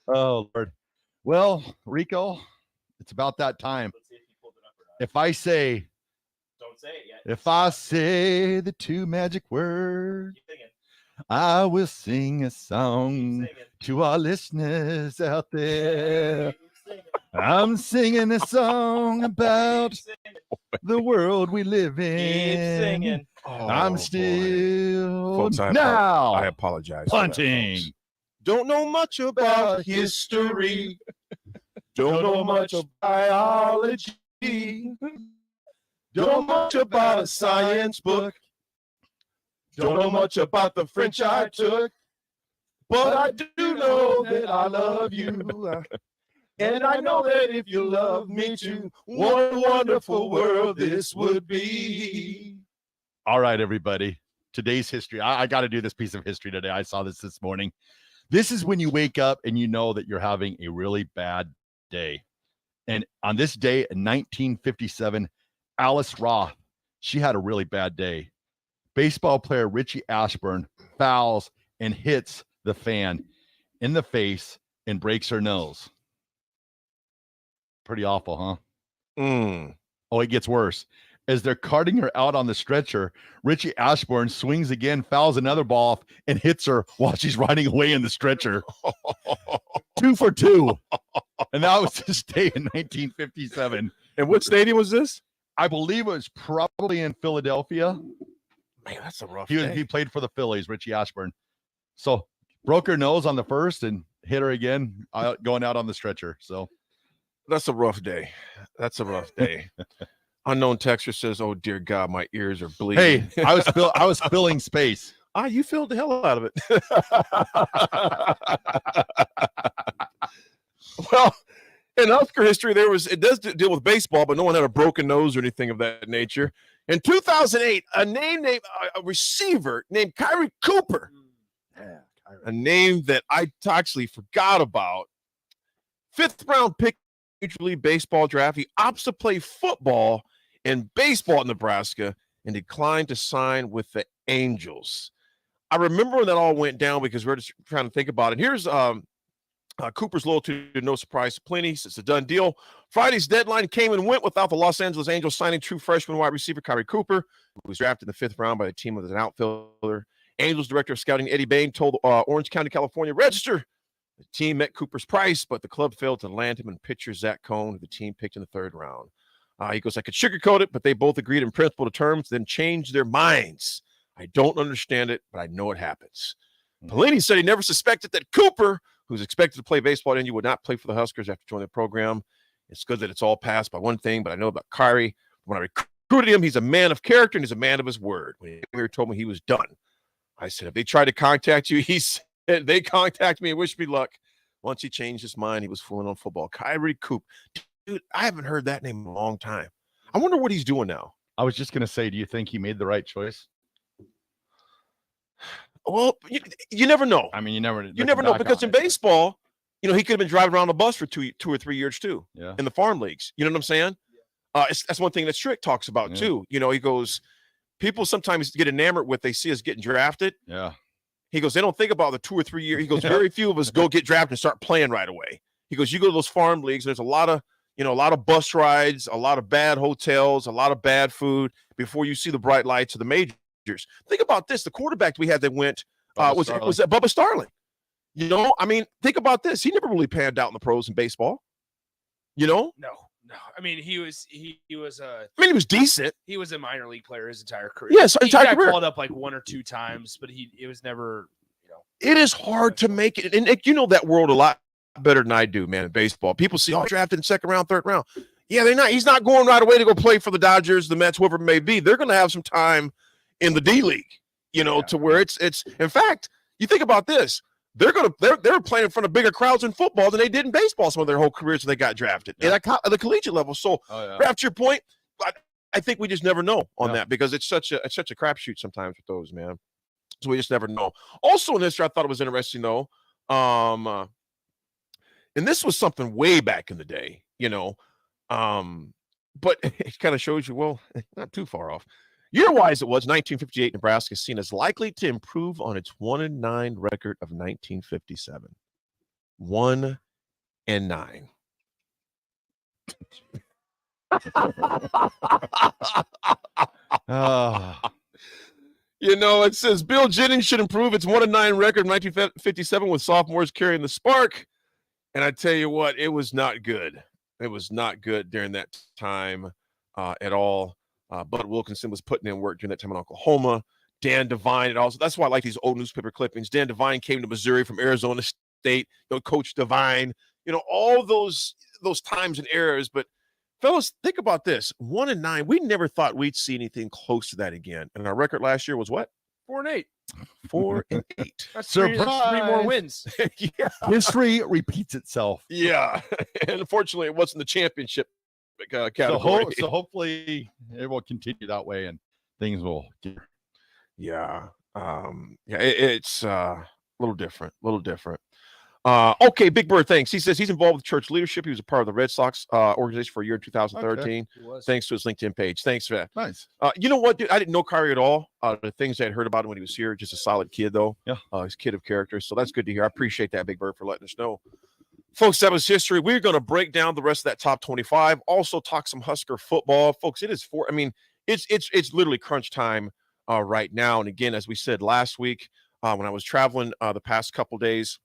Oh, Lord. Well, Rico, it's about that time. If I say, don't say it yet. If I say the two magic words, I will sing a song to our listeners out there. I'm singing a song about the world we live in. I'm still Folks, I apologize. punting. Don't know much about history. Don't know much of biology. Don't know much about a science book. Don't know much about the French I took. But I do know that I love you. And I know that if you love me too, what a wonderful world this would be. All right, everybody. Today's history. I got to do this piece of history today. I saw this morning. This is when you wake up and you know that you're having a really bad day. And on this day in 1957, Alice Raff, she had a really bad day. Baseball player Richie Ashburn fouls and hits the fan in the face and breaks her nose. Pretty awful, huh? Oh, it gets worse. As they're carting her out on the stretcher, Richie Ashburn swings again, fouls another ball off, and hits her while she's riding away in the stretcher. 2 for 2. And that was this day in 1957. And what stadium was this? I believe it was probably in Philadelphia. Man, that's a rough day. He played for the Phillies, Richie Ashburn. So broke her nose on the first and hit her again going out on the stretcher. So that's a rough day. That's a rough day. Unknown texter says, "Oh dear God, my ears are bleeding." Hey, I was filling space. You filled the hell out of it. Well, in Husker history, it does deal with baseball, but no one had a broken nose or anything of that nature. In 2008, a receiver named Kyrie Cooper, a name that I actually forgot about, 5th round pick in Major League Baseball draft. He opts to play football and baseball at Nebraska and declined to sign with the Angels. I remember when that all went down because we're just trying to think about it. Here's Cooper's loyalty to no surprise to plenty. It's a done deal. Friday's deadline came and went without the Los Angeles Angels signing true freshman wide receiver Kyrie Cooper, who was drafted in the 5th round by the team as an outfielder. Angels director of scouting Eddie Bain told Orange County, California Register the team met Cooper's price, but the club failed to land him, and pitcher Zach Cohn, who the team picked in the 3rd round. He goes, I could sugarcoat it, but they both agreed in principle to terms, then changed their minds. I don't understand it, but I know it happens. Pelini said he never suspected that Cooper, who's expected to play baseball at NU, would not play for the Huskers after joining the program. It's good that it's all passed by one thing, but I know about Kyrie. When I recruited him, he's a man of character and he's a man of his word. When he told me he was done, I said, if they tried to contact you, he said, they contact me and wish me luck. Once he changed his mind, he was fooling on football. Kyrie Coop. Dude, I haven't heard that name in a long time. I wonder what he's doing now. I was just going to say, do you think he made the right choice? Well, you never know. I mean, you never know because in baseball, he could have been driving around the bus for two or 3 years too. Yeah. In the farm leagues, you know what I'm saying? That's one thing that Strick talks about too. He goes, people sometimes get enamored with they see us getting drafted. Yeah. He goes, they don't think about the 2 or 3 years. He goes, very few of us go get drafted and start playing right away. He goes, you go to those farm leagues, and there's a lot of bus rides, a lot of bad hotels, a lot of bad food before you see the bright lights of the majors. Think about this. The quarterback we had that went was Bubba Starling. Think about this. He never really panned out in the pros in baseball. No. No, I mean he was he was decent. He was a minor league player his entire career. Yes, he entire got career. called up like 1 or 2 times, but it was never. It is hard to make it, and you know that world a lot better than I do, man. In baseball, people see drafted in second round, third round. Yeah, they're not. He's not going right away to go play for the Dodgers, the Mets, whoever it may be. They're going to have some time in the D League, to where it's. In fact, you think about this. They're playing in front of bigger crowds in football than they did in baseball some of their whole careers when they got drafted at the collegiate level. So, Raff, to your point, I think we just never know on that because it's such a crapshoot sometimes with those, man. So we just never know. Also in this year, I thought it was interesting though, and this was something way back in the day, but it kind of shows you, well, not too far off. Year-wise, it was 1958. Nebraska is seen as likely to improve on its 1-9 record of 1957. 1-9. It says Bill Jennings should improve its 1-9 record of 1957 with sophomores carrying the spark. And I tell you what, it was not good. It was not good during that time at all. Bud Wilkinson was putting in work during that time in Oklahoma. Dan Devine, that's why I like these old newspaper clippings. Dan Devine came to Missouri from Arizona State. Coach Devine. All those times and eras. But fellas, think about this: 1-9. We never thought we'd see anything close to that again. And our record last year was what? 4-8. 4-8. That's Surprise! three more wins. Yeah. History repeats itself. Yeah, and unfortunately, it wasn't the championship category. So hopefully it will continue that way, and things will get. Yeah, it's a little different. Okay, Big Bird, thanks. He says he's involved with church leadership. He was a part of the Red Sox organization for a year in 2013. Okay. Thanks to his LinkedIn page. Thanks for that. Nice. You know what, dude? I didn't know Kyrie at all. The things I had heard about him when he was here, just a solid kid, though. Yeah. He's a kid of character. So that's good to hear. I appreciate that, Big Bird, for letting us know. Folks, that was history. We're going to break down the rest of that top 25. Also talk some Husker football. Folks, it's literally crunch time right now. And again, as we said last week, when I was traveling the past couple days,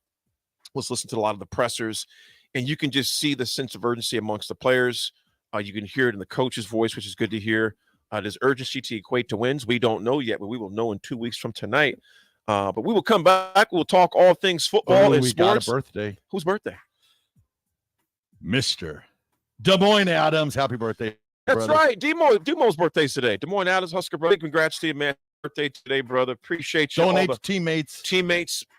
was listening to a lot of the pressers, and you can just see the sense of urgency amongst the players. You can hear it in the coach's voice, which is good to hear. Does urgency to equate to wins? We don't know yet, but we will know in 2 weeks from tonight. But we will come back. We'll talk all things football and we sports. Got a birthday. Whose birthday? Mr. Des Moines Adams. Happy birthday. That's brother. right. Demo's birthday's today. Des Moines Adams, Husker brother. Congrats to you, man. Birthday today, brother. Appreciate you. Donate to teammates.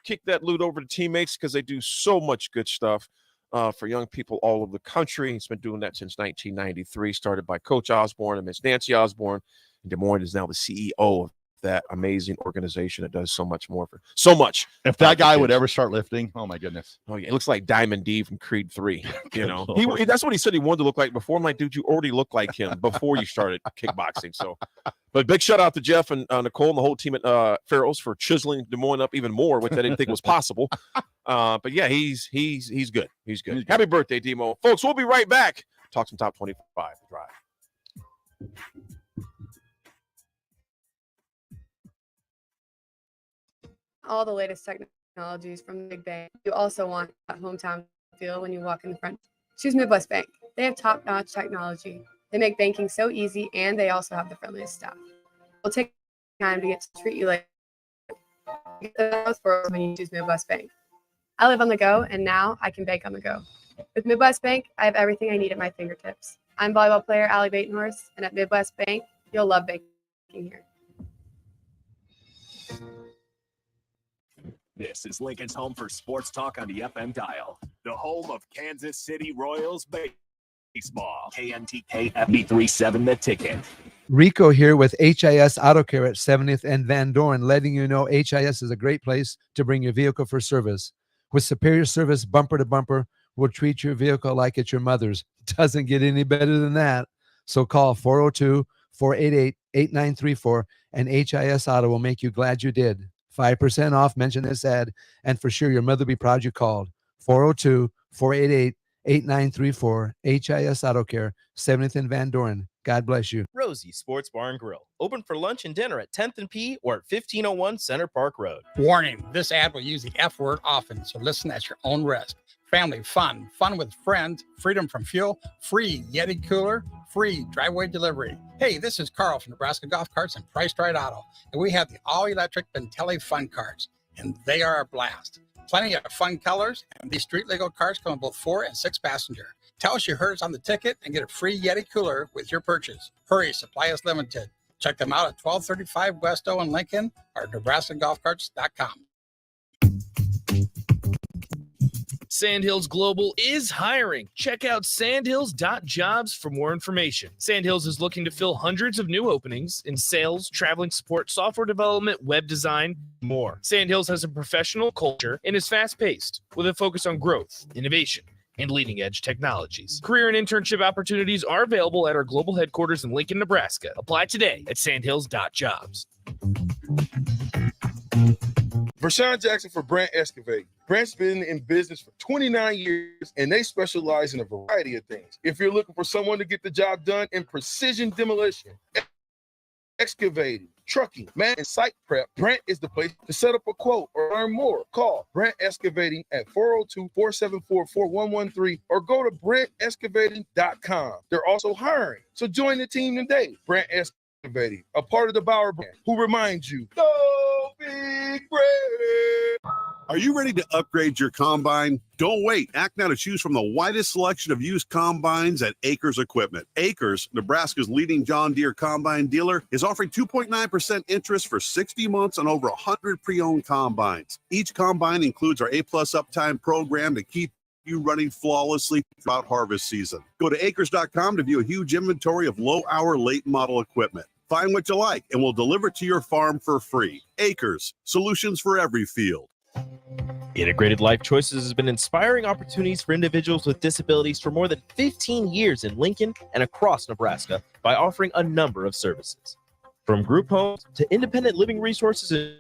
Kick that loot over to teammates because they do so much good stuff for young people all over the country. He's been doing that since 1993, started by Coach Osborne and Miss Nancy Osborne. And Des Moines is now the CEO of that amazing organization that does so much more for so much. If that guy would ever start lifting, oh my goodness. Oh yeah, it looks like Diamond D from Creed 3. That's what he said he wanted to look like before. I'm like, dude, you already look like him before you started kickboxing. So, but big shout out to Jeff and Nicole and the whole team at Farrell's for chiseling Des Moines up even more, which I didn't think was possible. But yeah, he's good. He's good. Happy birthday, Demo. Folks, we'll be right back. Talk some top 25 drive. All the latest technologies from the Big Bank. You also want that hometown feel when you walk in the front. Choose Midwest Bank. They have top-notch technology. They make banking so easy, and they also have the friendliest staff. We'll take time to get to treat you like when you choose Midwest Bank. I live on the go, and now I can bank on the go. With Midwest Bank, I have everything I need at my fingertips. I'm volleyball player Allie Batenhorst, and at Midwest Bank, you'll love banking here. This is Lincoln's home for sports talk on the FM dial. The home of Kansas City Royals baseball. KNTK FB37 The Ticket. Rico here with HIS Auto Care at 70th and Van Dorn, letting you know HIS is a great place to bring your vehicle for service. With superior service, bumper to bumper, we'll treat your vehicle like it's your mother's. Doesn't get any better than that. So call 402-488-8934 and HIS Auto will make you glad you did. 5% off, mention this ad, and for sure your mother will be proud you called. 402-488-8934, HIS Auto Care, 70th and Van Dorn. God bless you. Rosie Sports Bar and Grill, open for lunch and dinner at 10th and P or at 1501 Center Park Road. Warning, this ad will use the F word often, so listen at your own risk. family fun, fun with friends, freedom from fuel, free Yeti cooler, free driveway delivery. Hey, this is Carl from Nebraska Golf Carts and Priced Right Auto, and we have the all-electric Bentelli Fun Carts, and they are a blast. Plenty of fun colors, and these street-legal cars come in both 4 and 6 passenger. Tell us you heard us on the ticket and get a free Yeti cooler with your purchase. Hurry, supply is limited. Check them out at 1235 West O in Lincoln or NebraskaGolfCarts.com. Sandhills Global is hiring. Check out sandhills.jobs for more information. Sandhills is looking to fill hundreds of new openings in sales, traveling support, software development, web design, more. Sandhills has a professional culture and is fast-paced with a focus on growth, innovation, and leading-edge technologies. Career and internship opportunities are available at our global headquarters in Lincoln, Nebraska. Apply today at sandhills.jobs. Vershawn Jackson for Brant Excavating. Brant's been in business for 29 years, and they specialize in a variety of things. If you're looking for someone to get the job done in precision demolition, excavating, trucking, and site prep, Brant is the place to set up a quote or learn more. Call Brant Excavating at 402-474-4113 or go to brantexcavating.com. They're also hiring, so join the team today. Brant Excavating, a part of the Bauer brand, who reminds you, go Big Brand. Are you ready to upgrade your combine? Don't wait. Act now to choose from the widest selection of used combines at Acres Equipment. Acres, Nebraska's leading John Deere combine dealer, is offering 2.9% interest for 60 months on over 100 pre-owned combines. Each combine includes our A-plus uptime program to keep you running flawlessly throughout harvest season. Go to acres.com to view a huge inventory of low-hour, late-model equipment. Find what you like, and we'll deliver it to your farm for free. Acres, solutions for every field. Integrated Life Choices has been inspiring opportunities for individuals with disabilities for more than 15 years in Lincoln and across Nebraska by offering a number of services. From group homes to independent living resources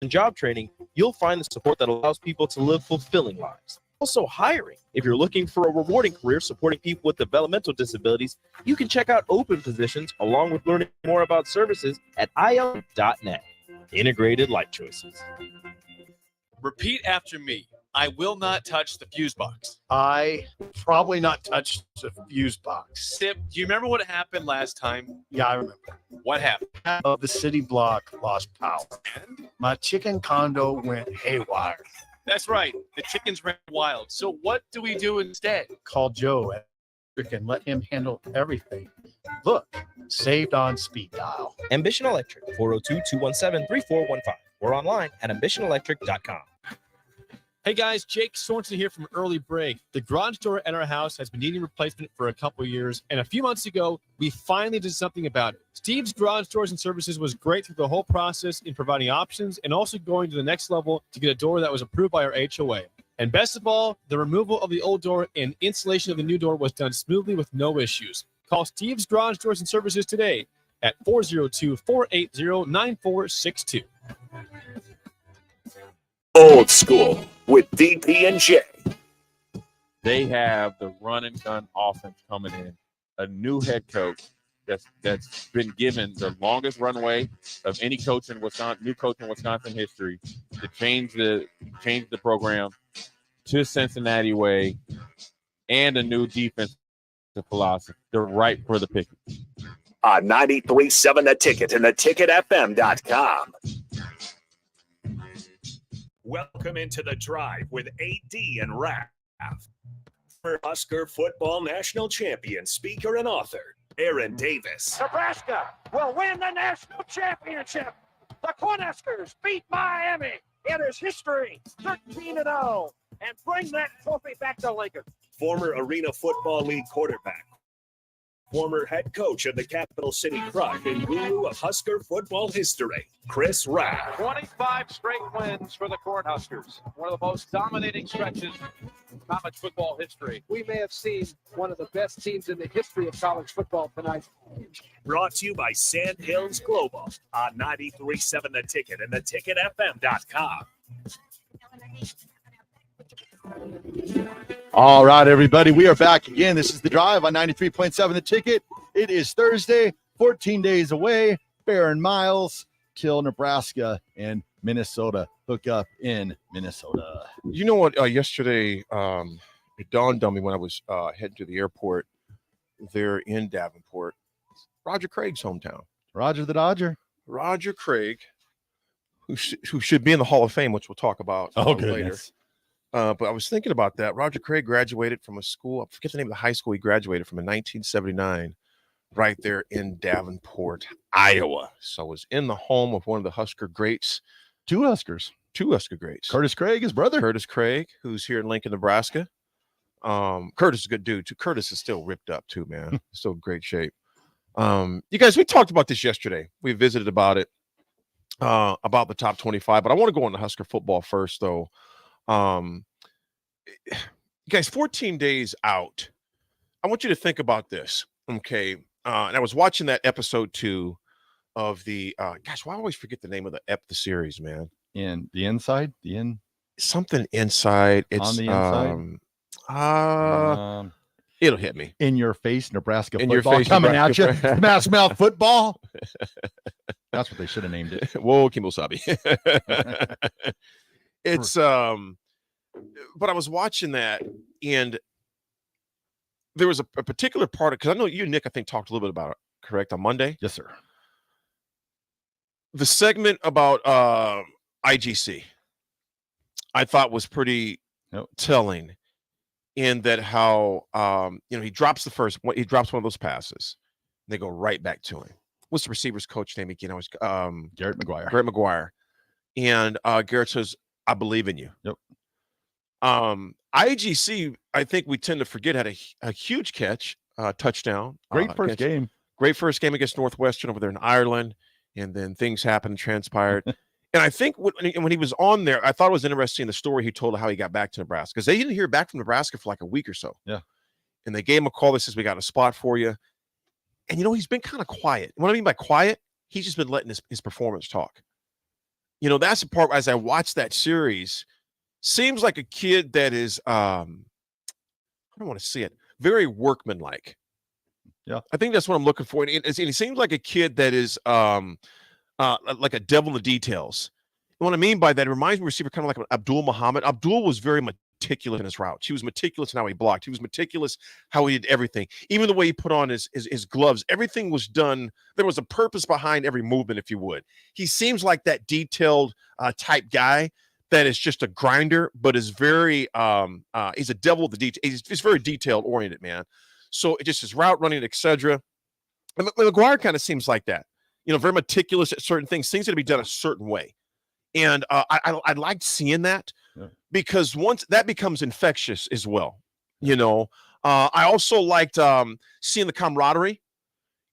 and job training, you'll find the support that allows people to live fulfilling lives. Also hiring. If you're looking for a rewarding career supporting people with developmental disabilities, you can check out open positions along with learning more about services at il.net. Integrated Life Choices. Repeat after me. I will not touch the fuse box. I probably not touch the fuse box. Sip, do you remember what happened last time? Yeah, I remember. What happened? Of the city block lost power. And? My chicken condo went haywire. That's right. The chickens ran wild. So what do we do instead? Call Joe and let him handle everything. Look, saved on speed dial. Ambition Electric, 402-217-3415. Or online at ambitionelectric.com. Hey guys, Jake Sorensen here from Early Break. The garage door at our house has been needing replacement for a couple years, and a few months ago, we finally did something about it. Steve's Garage Doors and Services was great through the whole process in providing options and also going to the next level to get a door that was approved by our HOA. And best of all, the removal of the old door and installation of the new door was done smoothly with no issues. Call Steve's Garage Doors and Services today at 402-480-9462. Old School with DP and J. They have the run and gun offense coming in. A new head coach that's been given the longest runway of any coach in Wisconsin, new coach in Wisconsin history, to change the program to Cincinnati way, and a new defensive philosophy. They're right for the picking. On 93.7 The Ticket and theticketfm.com. Welcome into The Drive with AD and Raff. For Husker football national champion, speaker, and author, Aaron Davis. Nebraska will win the national championship. The Cornhuskers beat Miami. It is history, 13-0, and bring that trophy back to Lincoln. Former Arena Football League quarterback. Former head coach of the Capital City Crush and guru of Husker football history, Chris Raff. 25 straight wins for the Cornhuskers. One of the most dominating stretches in college football history. We may have seen one of the best teams in the history of college football tonight. Brought to you by Sandhills Global on 93.7 The Ticket and theticketfm.com. All right, everybody, we are back again. This is The Drive on 93.7 The Ticket. It is Thursday, 14 days away. Bear and Miles till Nebraska and Minnesota hook up in Minnesota. You know what? Yesterday, it dawned on me when I was heading to the airport there in Davenport. Roger Craig's hometown. Roger the Dodger. Roger Craig, who should be in the Hall of Fame, which we'll talk about later. But I was thinking about that. Roger Craig graduated from a school, I forget the name of the high school he graduated from in 1979, right there in Davenport, Iowa. So I was in the home of one of the Husker greats. Two Husker greats. Curtis Craig, his brother. Curtis Craig, who's here in Lincoln, Nebraska. Curtis is a good dude, too. Curtis is still ripped up, too, man. Still in great shape. You guys, we talked about this yesterday. We visited about it, about the top 25, but I want to go on to Husker football first, though. You guys, 14 days out. I want you to think about this, okay? And I was watching that episode 2 of the gosh, why I always forget the name of the series, man. In the inside, something inside. It's on the inside. It'll hit me. In your face, Nebraska in football your face, coming Nebraska. at you. Smash Mouth football. That's what they should have named it. Whoa, Kimosabi. It's but I was watching that, and there was a particular part of, because I know you and Nick, I think, talked a little bit about it, correct, on Monday? Yes, sir. The segment about IGC, I thought was pretty telling, in that how he drops one of those passes, and they go right back to him. What's the receiver's coach name again? Garrett McGuire. Garrett McGuire. And Garrett says, "I believe in you." Yep. IGC, I think we tend to forget, had a huge catch, touchdown. Great first game. Great first game against Northwestern over there in Ireland. And then things happened and transpired. And I think when he was on there, I thought it was interesting, the story he told of how he got back to Nebraska. Because they didn't hear back from Nebraska for like a week or so. Yeah. And they gave him a call that says, "We got a spot for you." And, he's been kind of quiet. What I mean by quiet, he's just been letting his performance talk. That's the part, as I watched that series, seems like a kid that is, I don't want to see it, very workmanlike. Yeah. I think that's what I'm looking for. And he seems like a kid that is like a devil in the details. And what I mean by that, it reminds me of a receiver kind of like Abdul Muhammad. Abdul was very meticulous in his routes. He was meticulous in how he blocked. He was meticulous how he did everything. Even the way he put on his gloves, everything was done. There was a purpose behind every movement, if you would. He seems like that detailed type guy that is just a grinder, but is very he's a devil of the detail. He's very detailed oriented, man. So it just his route running, etc. And McGuire kind of seems like that. Very meticulous at certain things. Things that be done a certain way. And I liked seeing that, because once that becomes infectious as well. I also liked seeing the camaraderie.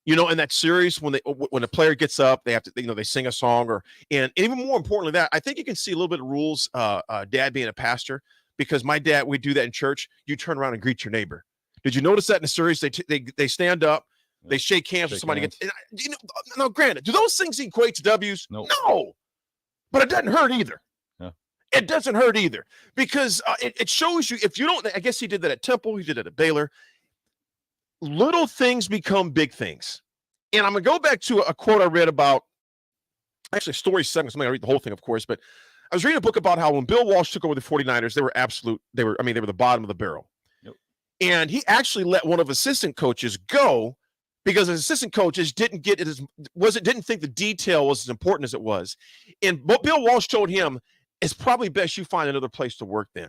In that series, when a player gets up, they have to, they sing a song, and even more importantly, that I think you can see a little bit of rules. Dad being a pastor, because my dad, we do that in church. You turn around and greet your neighbor. Did you notice that in the series? They stand up, they shake hands with somebody. Now, granted, do those things equate to W's? No, but it doesn't hurt either. Yeah. It doesn't hurt either, because it shows you, if you don't. I guess he did that at Temple. He did it at Baylor. Little things become big things. And I'm going to go back to a quote I read about, actually, story 7. So I'm going to read the whole thing, of course, but I was reading a book about how when Bill Walsh took over the 49ers, they were the bottom of the barrel. Yep. And he actually let one of his assistant coaches go, because his assistant coaches didn't think the detail was as important as it was. And what Bill Walsh told him is probably best you find another place to work then.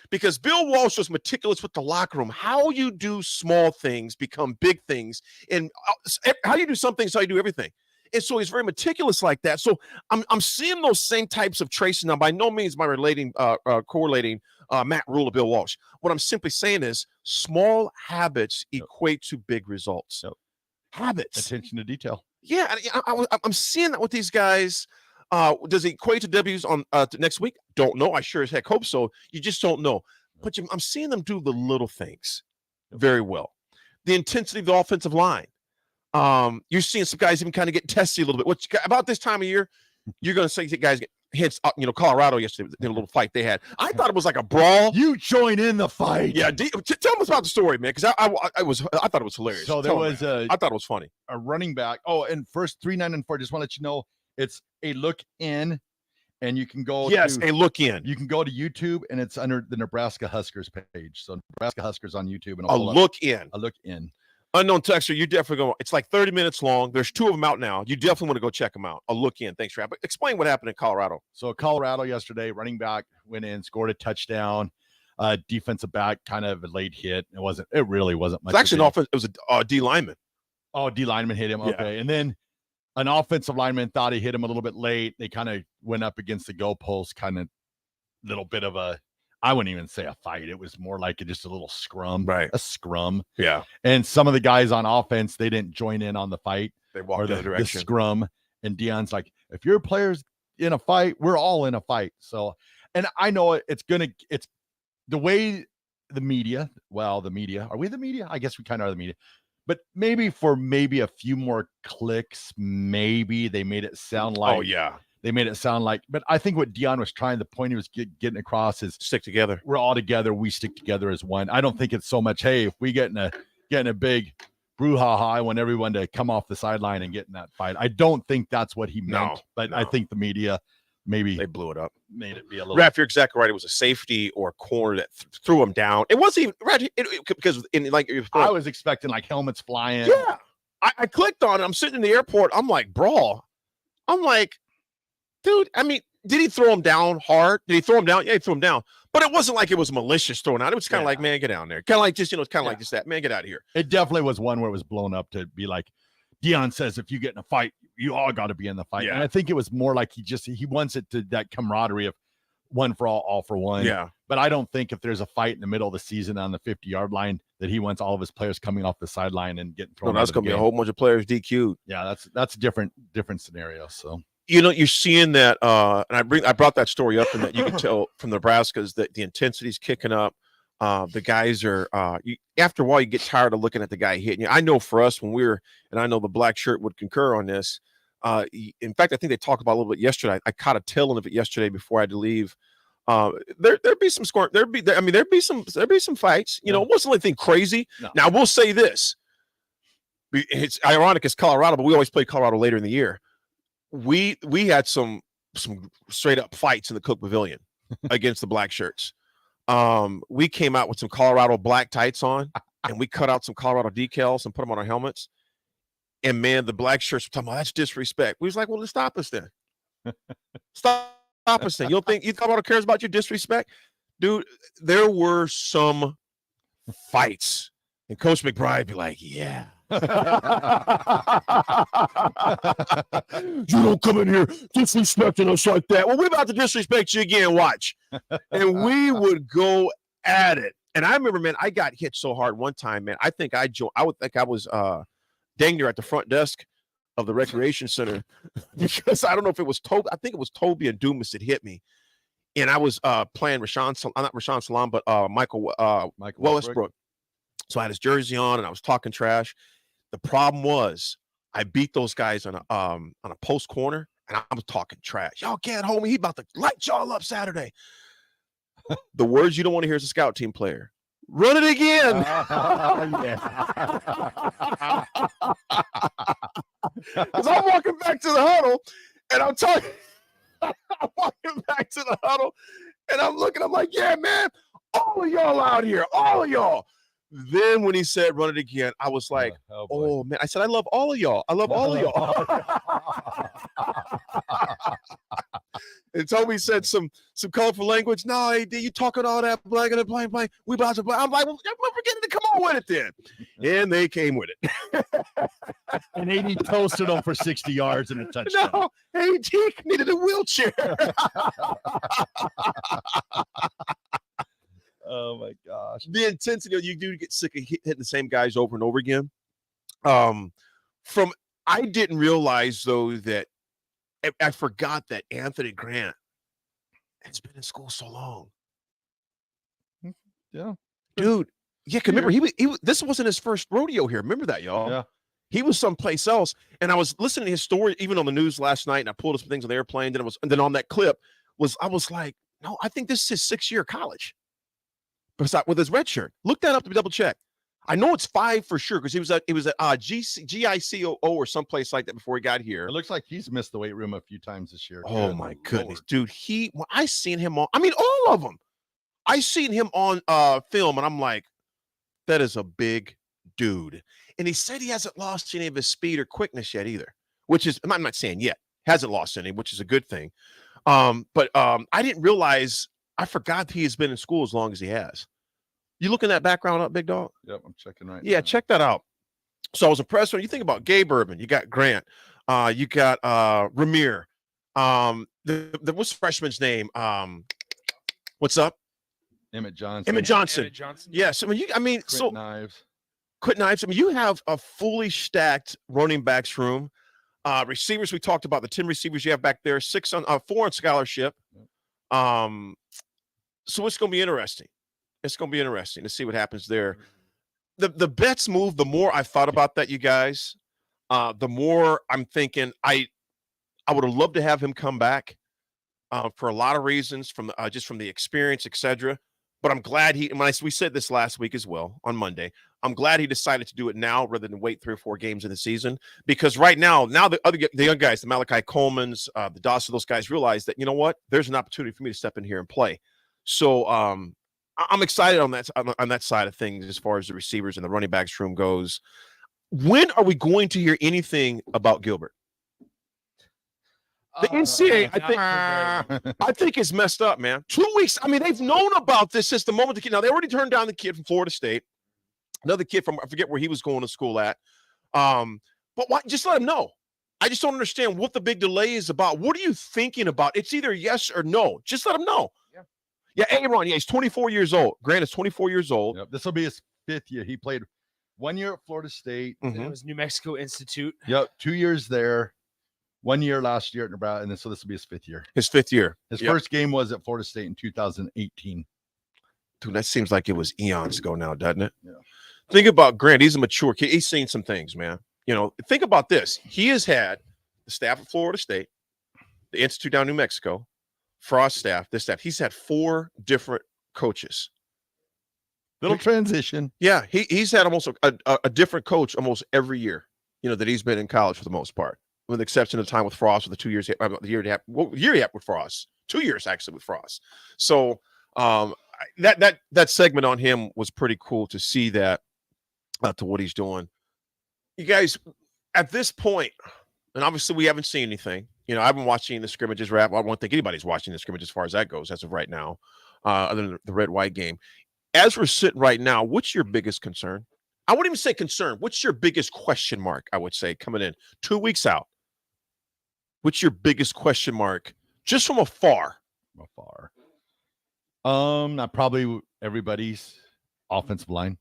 Because Bill Walsh was meticulous with the locker room. How you do small things become big things. And how you do some things, how you do everything. And so he's very meticulous like that. So I'm seeing those same types of traces. Now, by no means am I correlating Matt Rule to Bill Walsh. What I'm simply saying is small habits equate to big results. Habits. Attention to detail. Yeah, I'm seeing that with these guys. Does it equate to W's on next week? Don't know. I sure as heck hope so. You just don't know. But I'm seeing them do the little things very well. The intensity of the offensive line. You're seeing some guys even kind of get testy a little bit. Which about this time of year, you're going to see guys get hits. Colorado yesterday in a little fight they had. I thought it was like a brawl. You join in the fight. Yeah, tell us about the story, man, because I thought it was hilarious. So there was I thought it was funny. A running back. Oh, and first 3, 9, and 4. Just want to let you know it's a look in, and you can go and look in. You can go to YouTube, and it's under the Nebraska Huskers page. So Nebraska Huskers on YouTube, and A look in. Unknown texter, you definitely go. It's like 30 minutes long. There's 2 of them out now. You definitely want to go check them out. A look in. Thanks, Raff. But explain what happened in Colorado. So Colorado yesterday, running back went in, scored a touchdown. Defensive back kind of a late hit. It really wasn't much. It's actually an offense. It was a D lineman. Oh, D lineman hit him. Okay, and then an offensive lineman thought he hit him a little bit late. They kind of went up against the goalpost, kind of little bit of a. I wouldn't even say a fight. It was more like just a little scrum, right? A scrum. Yeah. And some of the guys on offense, they didn't join in on the fight. They walked the other direction. The scrum. And Deion's like, if your player's in a fight, we're all in a fight. So, and I know it's the way the media, are we the media? I guess we kind of are the media. But maybe for a few more clicks, maybe they made it sound like. Oh, yeah. They made it sound like, but I think what Deion was trying, the point he was getting across is stick together. We're all together. We stick together as one. I don't think it's so much, hey, if we get in a big brouhaha, I want everyone to come off the sideline and get in that fight. I don't think that's what he meant, but I think the media maybe they blew it up, made it be a little. Raff, you're exactly right. It was a safety or a corner that threw him down. It wasn't even because I was expecting like helmets flying. Yeah, I clicked on it. I'm sitting in the airport. I'm like, bro. I'm like, dude. I mean, did he throw him down hard? Did he throw him down? Yeah, he threw him down. But it wasn't like it was malicious throwing out. It was kind of like, man, get down there. Kind of like just, it's kind of like just that. Man, get out of here. It definitely was one where it was blown up to be like, Deion says, if you get in a fight, you all got to be in the fight. Yeah. And I think it was more like he wants it to that camaraderie of one for all for one. Yeah. But I don't think if there's a fight in the middle of the season on the 50-yard line that he wants all of his players coming off the sideline and getting thrown. No, that's going to be a whole bunch of players DQ'd. Yeah, that's a different scenario. So. You're seeing that, and I brought that story up, and that you can tell from Nebraska's that the intensity's kicking up. The guys are after a while you get tired of looking at the guy hitting you. I know for us and I know the black shirt would concur on this. In fact, I think they talked about a little bit yesterday. I caught a tail end of it yesterday before I had to leave. There'd be some score. There'd be some fights. It wasn't anything crazy. No. Now we'll say this. It's ironic it's Colorado, but we always play Colorado later in the year. We had some straight up fights in the Cook Pavilion against the black shirts. We came out with some Colorado black tights on, and we cut out some Colorado decals and put them on our helmets. And man, the black shirts were talking about that's disrespect. We was like, well, then stop us then. Stop us then. You don't think Colorado cares about your disrespect? Dude, there were some fights. And Coach McBride be like, yeah. You don't come in here disrespecting us like that. Well, we're about to disrespect you again. Watch. And we would go at it. And I remember, man, I got hit so hard one time, man. I would think I was dang near at the front desk of the recreation center because I don't know if it was Toby. I think it was Toby and Dumas that hit me. And I was playing not Rashawn Salam, but Michael Westbrook. So I had his jersey on and I was talking trash. The problem was I beat those guys on a post corner and I was talking trash. Y'all can't hold me. He about to light y'all up Saturday. The words you don't want to hear as a scout team player. Run it again. Because I'm walking back to the huddle and I'm walking back to the huddle and I'm looking, I'm like, yeah, man, all of y'all out here, all of y'all. Then when he said run it again, I was like, oh man. I said, I love all of y'all. I love all of y'all. And Toby said some colorful language. No, AD, you talking all that blank. We about to play. I'm like, well, we're forgetting to come on with it then. And they came with it. And AD toasted them for 60 yards and a touchdown. No, AD needed a wheelchair. Oh my gosh. The intensity, you do get sick of hitting the same guys over and over again. I didn't realize though that I forgot that Anthony Grant has been in school so long. Yeah. Dude. Yeah, because remember, he this wasn't his first rodeo here. Remember that, y'all? Yeah. He was someplace else. And I was listening to his story even on the news last night, and I pulled up some things on the airplane. And then on that clip I was like, no, I think this is his 6th year of college. With his red shirt. Look that up to double check. I know it's 5 for sure because he was at GICO or someplace like that before he got here. It looks like he's missed the weight room a few times this year. Oh my goodness, dude! I seen him on. I mean, all of them. I seen him on film, and I'm like, that is a big dude. And he said he hasn't lost any of his speed or quickness yet either, which is I'm not saying yet hasn't lost any, which is a good thing. But I didn't realize. I forgot he has been in school as long as he has. You looking that background up, big dog? Yep, I'm checking right Yeah, now. check that out. So I was impressed when you think about Gabe Urban, you got Grant, you got Ramir. What's the freshman's name? What's up? Emmett Johnson. Emmett Johnson. Yes. I mean, Knives. Quit Knives. I mean, you have a fully stacked running backs room. Receivers, we talked about the 10 receivers you have back there, 4 on scholarship. So it's going to be interesting. It's going to be interesting to see what happens there. The Betts move, the more I've thought about that, you guys, the more I'm thinking I would have loved to have him come back for a lot of reasons, from just from the experience, etc. But I'm glad we said this last week as well on Monday. I'm glad he decided to do it now rather than wait 3 or 4 games in the season, because right now the young guys, the Malachi Colemans, the Dawson, those guys realize that, you know what, there's an opportunity for me to step in here and play. So I'm excited on that side of things as far as the receivers and the running backs room goes. When are we going to hear anything about Gilbert? The NCAA, I think it's messed up, man. 2 weeks. I mean, they've known about this since the moment the kid. Now, they already turned down the kid from Florida State, another kid from, I forget where he was going to school at. But why? Just let him know. I just don't understand what the big delay is about. What are you thinking about? It's either yes or no. Just let him know. Yeah, Aaron. Yeah, he's 24 years old. Grant is 24 years old. Yep, this will be his 5th year. He played 1 year at Florida State. It was New Mexico Institute. Yep, 2 years there. 1 year last year at Nebraska, and so this will be his 5th year. His 5th year. His first game was at Florida State in 2018. Dude, that seems like it was eons ago now, doesn't it? Yeah. Think about Grant. He's a mature kid. He's seen some things, man. You know, think about this. He has had the staff at Florida State, the Institute down in New Mexico, Frost staff, this staff. He's had 4 different coaches. Little transition. Yeah, he's had almost a different coach almost every year, you know, that he's been in college for the most part, with the exception of the time with Frost, with the 2 years, the year he had with Frost, 2 years actually with Frost. So that segment on him was pretty cool to see that, to what he's doing. You guys, at this point, and obviously we haven't seen anything. You know, I've been watching the scrimmages. I don't think anybody's watching the scrimmage as far as that goes as of right now, other than the red-white game. As we're sitting right now, what's your biggest concern? I wouldn't even say concern. What's your biggest question mark, I would say, coming in 2 weeks out? What's your biggest question mark just from afar? Not probably everybody's offensive line.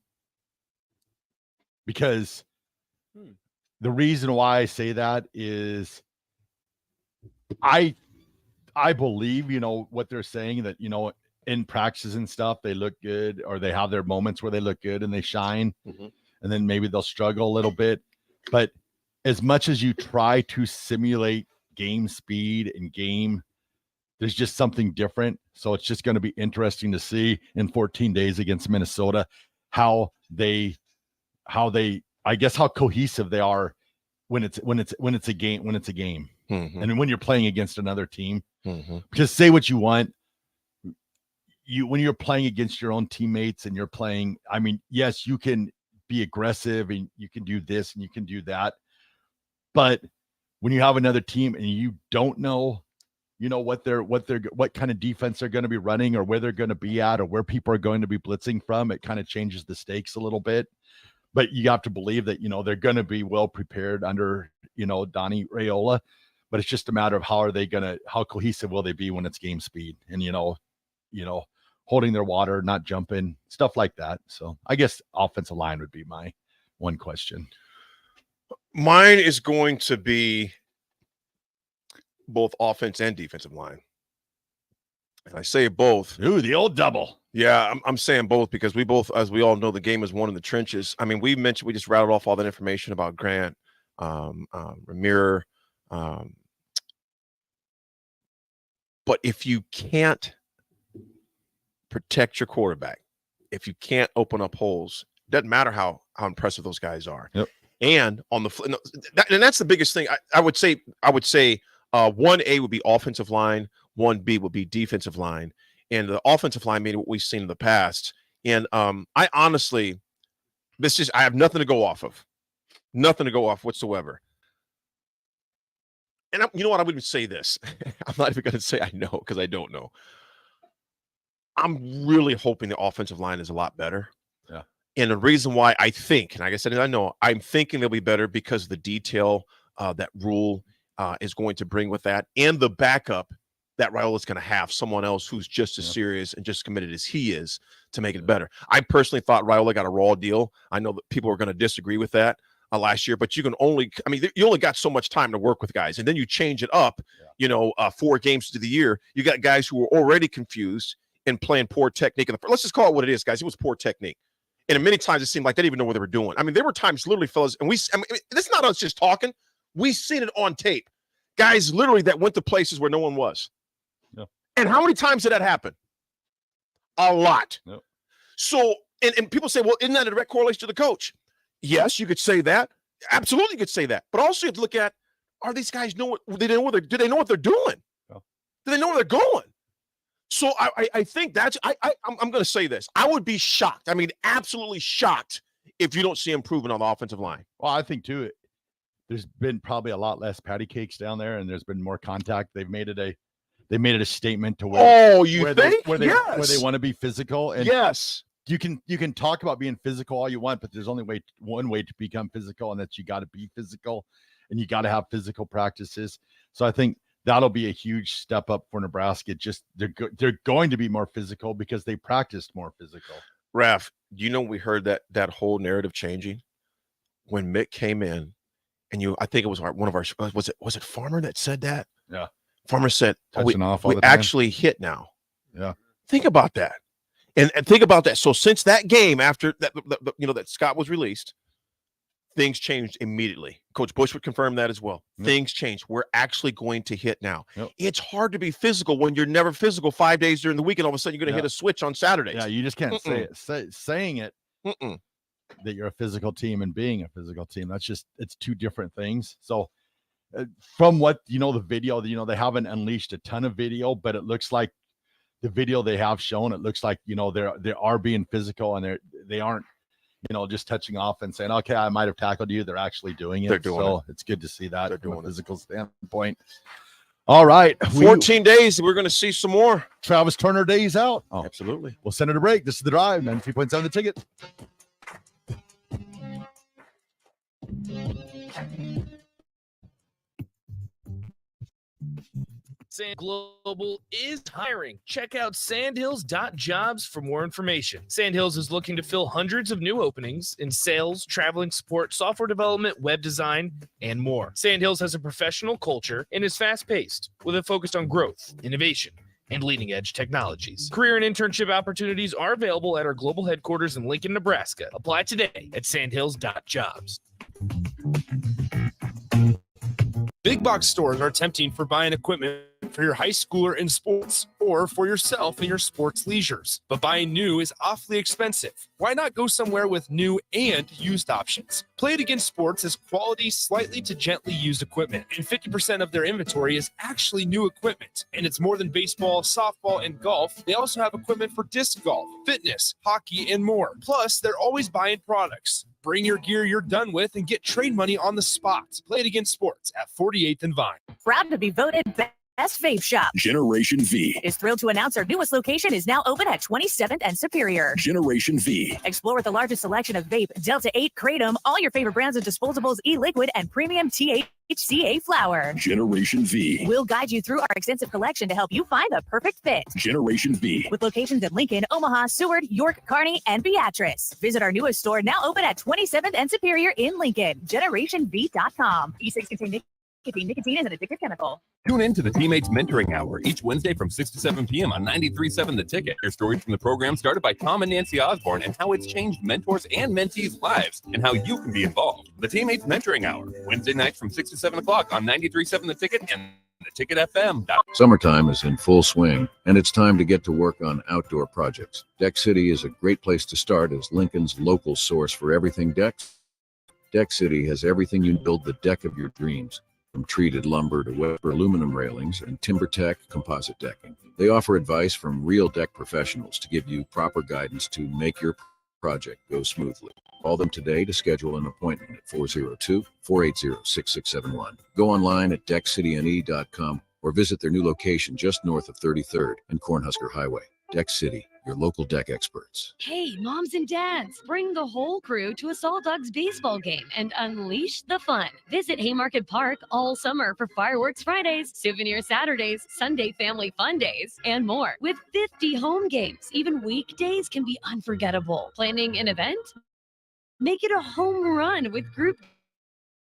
Because the reason why I say that is I believe, you know, what they're saying, that, you know, in practices and stuff, they look good, or they have their moments where they look good and they shine, and then maybe they'll struggle a little bit. But as much as you try to simulate game speed and game, there's just something different. So it's just going to be interesting to see in 14 days against Minnesota how I guess how cohesive they are when it's a game. And when you're playing against another team, because say what you want, when you're playing against your own teammates and you're playing, I mean, yes, you can be aggressive and you can do this and you can do that, but when you have another team and you don't know, you know, what kind of defense they're going to be running, or where they're going to be at, or where people are going to be blitzing from, it kind of changes the stakes a little bit. But you have to believe that, you know, they're going to be well prepared under, you know, Donnie Raiola. But it's just a matter of how cohesive will they be when it's game speed, and, you know, holding their water, not jumping, stuff like that. So I guess offensive line would be my one question. Mine is going to be both offense and defensive line. And I say both. Ooh, the old double. Yeah, I'm saying both because we both, as we all know, the game is won in the trenches. I mean, we just rattled off all that information about Grant, Ramir. But if you can't protect your quarterback, if you can't open up holes, Doesn't matter how impressive those guys are. Yep. And on the and that's the biggest thing. I would say 1A would be offensive line, 1B would be defensive line, and the offensive line meaning what we've seen in the past. And I honestly, I have nothing to go off of, whatsoever. And you know what? I would even say this. I'm not even going to say I know because I don't know. I'm really hoping the offensive line is a lot better. Yeah. And the reason why I think, and like I said, I'm thinking they'll be better because of the detail that Rule is going to bring with that, and the backup that Raiola's going to have, someone else who's just as serious and just committed as he is to make it better. I personally thought Raiola got a raw deal. I know that people are going to disagree with that last year, but you only got so much time to work with guys, and then you change it up, 4 games to the year. You got guys who were already confused and playing poor technique. Let's just call it what it is, guys. It was poor technique. And many times it seemed like they didn't even know what they were doing. I mean, there were times literally, fellas, and this is not us just talking. We've seen it on tape. Guys literally that went to places where no one was. Yeah. And how many times did that happen? A lot. Yep. So, and people say, well, isn't that a direct correlation to the coach? Yes, you could say that. Absolutely, you could say that. But also you have to look at, are these guys do they know what they're doing? No. Do they know where they're going? So I think that's I'm going to say this. I would be shocked. I mean, absolutely shocked if you don't see improvement on the offensive line. Well, I think too, there's been probably a lot less patty cakes down there, and there's been more contact. They've made it a statement to where. Oh, you think? Where they want to be physical. And yes. You can talk about being physical all you want, but there's only one way to become physical, and that's you got to be physical, and you got to have physical practices. So I think that'll be a huge step up for Nebraska. Just they're going to be more physical because they practiced more physical. Raff, we heard that whole narrative changing when Mick came in, and I think it was one of our was it Farmer that said that? Yeah, Farmer said we we actually hit now. Yeah, think about that. And think about that. So since that game, after that, that Scott was released, things changed immediately. Coach Bush would confirm that as well. Yep. Things changed. We're actually going to hit now. Yep. It's hard to be physical when you're never physical 5 days during the week, and all of a sudden you're going to hit a switch on Saturdays. Yeah, you just can't say it. Saying it that you're a physical team and being a physical team. It's two different things. So from what the video, they haven't unleashed a ton of video, but it looks like the video they have shown, it looks like, they are being physical, and they aren't, just touching off and saying, okay, I might have tackled you. They're actually doing it. They're doing it. It's good to see that from a physical standpoint. All right. 14 days. We're going to see some more Travis Turner days out. Oh, absolutely. We'll send it a break. This is The Drive, 93.7 The Ticket. Sand Global is hiring. Check out sandhills.jobs for more information. Sandhills is looking to fill hundreds of new openings in sales, traveling support, software development, web design, and more. Sandhills has a professional culture and is fast-paced, with a focus on growth, innovation, and leading-edge technologies. Career and internship opportunities are available at our global headquarters in Lincoln, Nebraska. Apply today at sandhills.jobs. Big box stores are tempting for buying equipment for your high schooler in sports or for yourself in your sports leisures. But buying new is awfully expensive. Why not go somewhere with new and used options? Play It Against Sports has quality, slightly to gently used equipment, and 50% of their inventory is actually new equipment. And it's more than baseball, softball, and golf. They also have equipment for disc golf, fitness, hockey, and more. Plus, they're always buying products. Bring your gear you're done with and get trade money on the spot. Play It Against Sports at 48th and Vine. Proud to be voted Best Vape Shop. Generation V is thrilled to announce our newest location is now open at 27th and Superior. Generation V. Explore the largest selection of vape, Delta 8, Kratom, all your favorite brands of disposables, e-liquid, and premium THCA flower. Generation V. We'll guide you through our extensive collection to help you find the perfect fit. Generation V. With locations in Lincoln, Omaha, Seward, York, Kearney, and Beatrice. Visit our newest store now open at 27th and Superior in Lincoln. GenerationV.com. E6 contain nicotine is an addictive chemical. Tune in to the Teammates Mentoring Hour each Wednesday from 6 to 7 p.m. on 93.7 The Ticket. Hear stories from the program started by Tom and Nancy Osborne and how it's changed mentors and mentees' lives and how you can be involved. The Teammates Mentoring Hour, Wednesday nights from 6 to 7 o'clock on 93.7 The Ticket and theticketfm.com. Summertime is in full swing, and it's time to get to work on outdoor projects. Deck City is a great place to start as Lincoln's local source for everything decks. Deck City has everything you build the deck of your dreams, from treated lumber to Weber aluminum railings and TimberTech composite decking. They offer advice from real deck professionals to give you proper guidance to make your project go smoothly. Call them today to schedule an appointment at 402-480-6671. Go online at deckcityne.com or visit their new location just north of 33rd and Cornhusker Highway. Deck City, your local deck experts. Hey, moms and dads, bring the whole crew to a Salt Dogs baseball game and unleash the fun. Visit Haymarket Park all summer for fireworks Fridays, souvenir Saturdays, Sunday family fun days, and more. With 50 home games, even weekdays can be unforgettable. Planning an event? Make it a home run with group.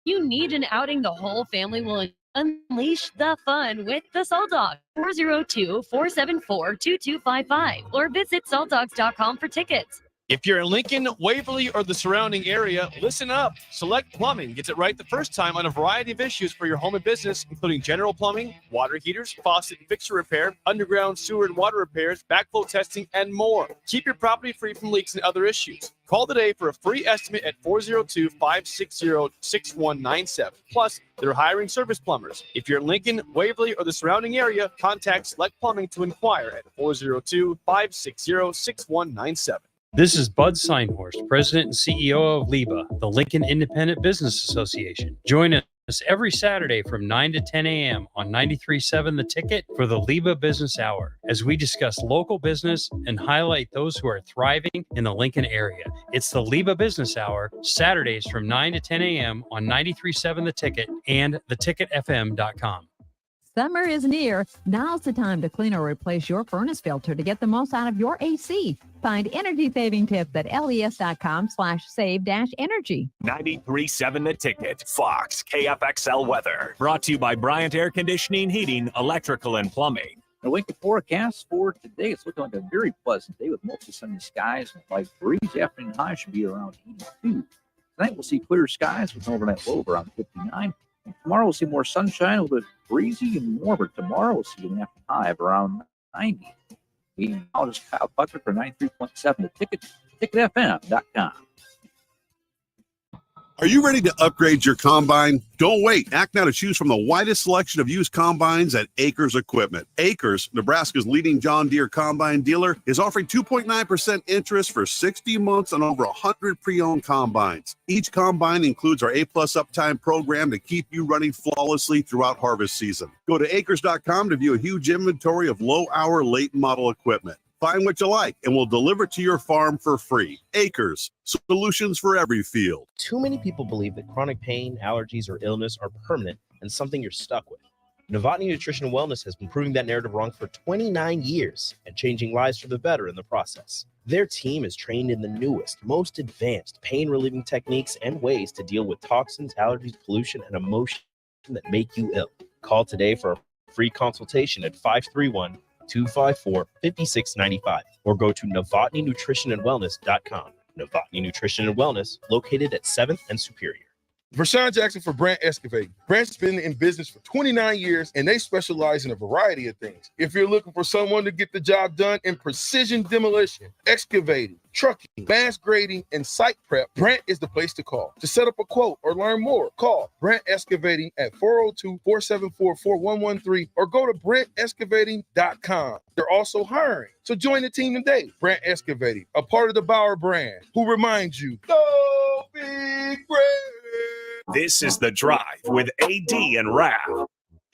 You need an outing the whole family will unleash the fun with the Salt Dog. 402-474-2255 or visit saltdogs.com for tickets. If you're in Lincoln, Waverly, or the surrounding area, listen up. Select Plumbing gets it right the first time on a variety of issues for your home and business, including general plumbing, water heaters, faucet and fixture repair, underground sewer and water repairs, backflow testing, and more. Keep your property free from leaks and other issues. Call today for a free estimate at 402-560-6197. Plus, they're hiring service plumbers. If you're in Lincoln, Waverly, or the surrounding area, contact Select Plumbing to inquire at 402-560-6197. This is Bud Seinhorst, President and CEO of LIBA, the Lincoln Independent Business Association. Join us every Saturday from 9 to 10 a.m. on 93.7 The Ticket for the LIBA Business Hour, as we discuss local business and highlight those who are thriving in the Lincoln area. It's the LIBA Business Hour, Saturdays from 9 to 10 a.m. on 93.7 The Ticket and theticketfm.com. Summer is near. Now's the time to clean or replace your furnace filter to get the most out of your AC. Find energy-saving tips at les.com/save-energy. 93.7 The Ticket, Fox, KFXL weather. Brought to you by Bryant Air Conditioning, Heating, Electrical, and Plumbing. The Lincoln forecast for today, it's looking like a very pleasant day with mostly sunny skies and light breeze. The afternoon high should be around 82. Tonight we'll see clear skies with an overnight low of around 59. And tomorrow we'll see more sunshine, a little bit breezy and warmer. Tomorrow we'll see an afternoon high of around 90. Now this is Kyle Buckler for 93.7 The Ticket, ticketfm.com. Are you ready to upgrade your combine? Don't wait. Act now to choose from the widest selection of used combines at Acres Equipment. Acres, Nebraska's leading John Deere combine dealer, is offering 2.9% interest for 60 months on over 100 pre-owned combines. Each combine includes our A-plus uptime program to keep you running flawlessly throughout harvest season. Go to acres.com to view a huge inventory of low-hour, late-model equipment. Find what you like, and we'll deliver it to your farm for free. Acres, solutions for every field. Too many people believe that chronic pain, allergies, or illness are permanent and something you're stuck with. Novotny Nutrition and Wellness has been proving that narrative wrong for 29 years and changing lives for the better in the process. Their team is trained in the newest, most advanced pain-relieving techniques and ways to deal with toxins, allergies, pollution, and emotion that make you ill. Call today for a free consultation at 531-254-5695 or go to novotnynutritionandwellness.com. Novotny Nutrition and Wellness, located at 7th and Superior. Vershawn Jackson for Brandt Excavating. Brandt's been in business for 29 years, and they specialize in a variety of things. If you're looking for someone to get the job done in precision demolition, excavating, trucking, mass grading, and site prep, Brandt is the place to call. To set up a quote or learn more, call Brandt Excavating at 402-474-4113 or go to BrandtExcavating.com. They're also hiring, so join the team today. Brandt Excavating, a part of the Bauer brand, who reminds you, go big Brandt. This is The Drive with AD and Raff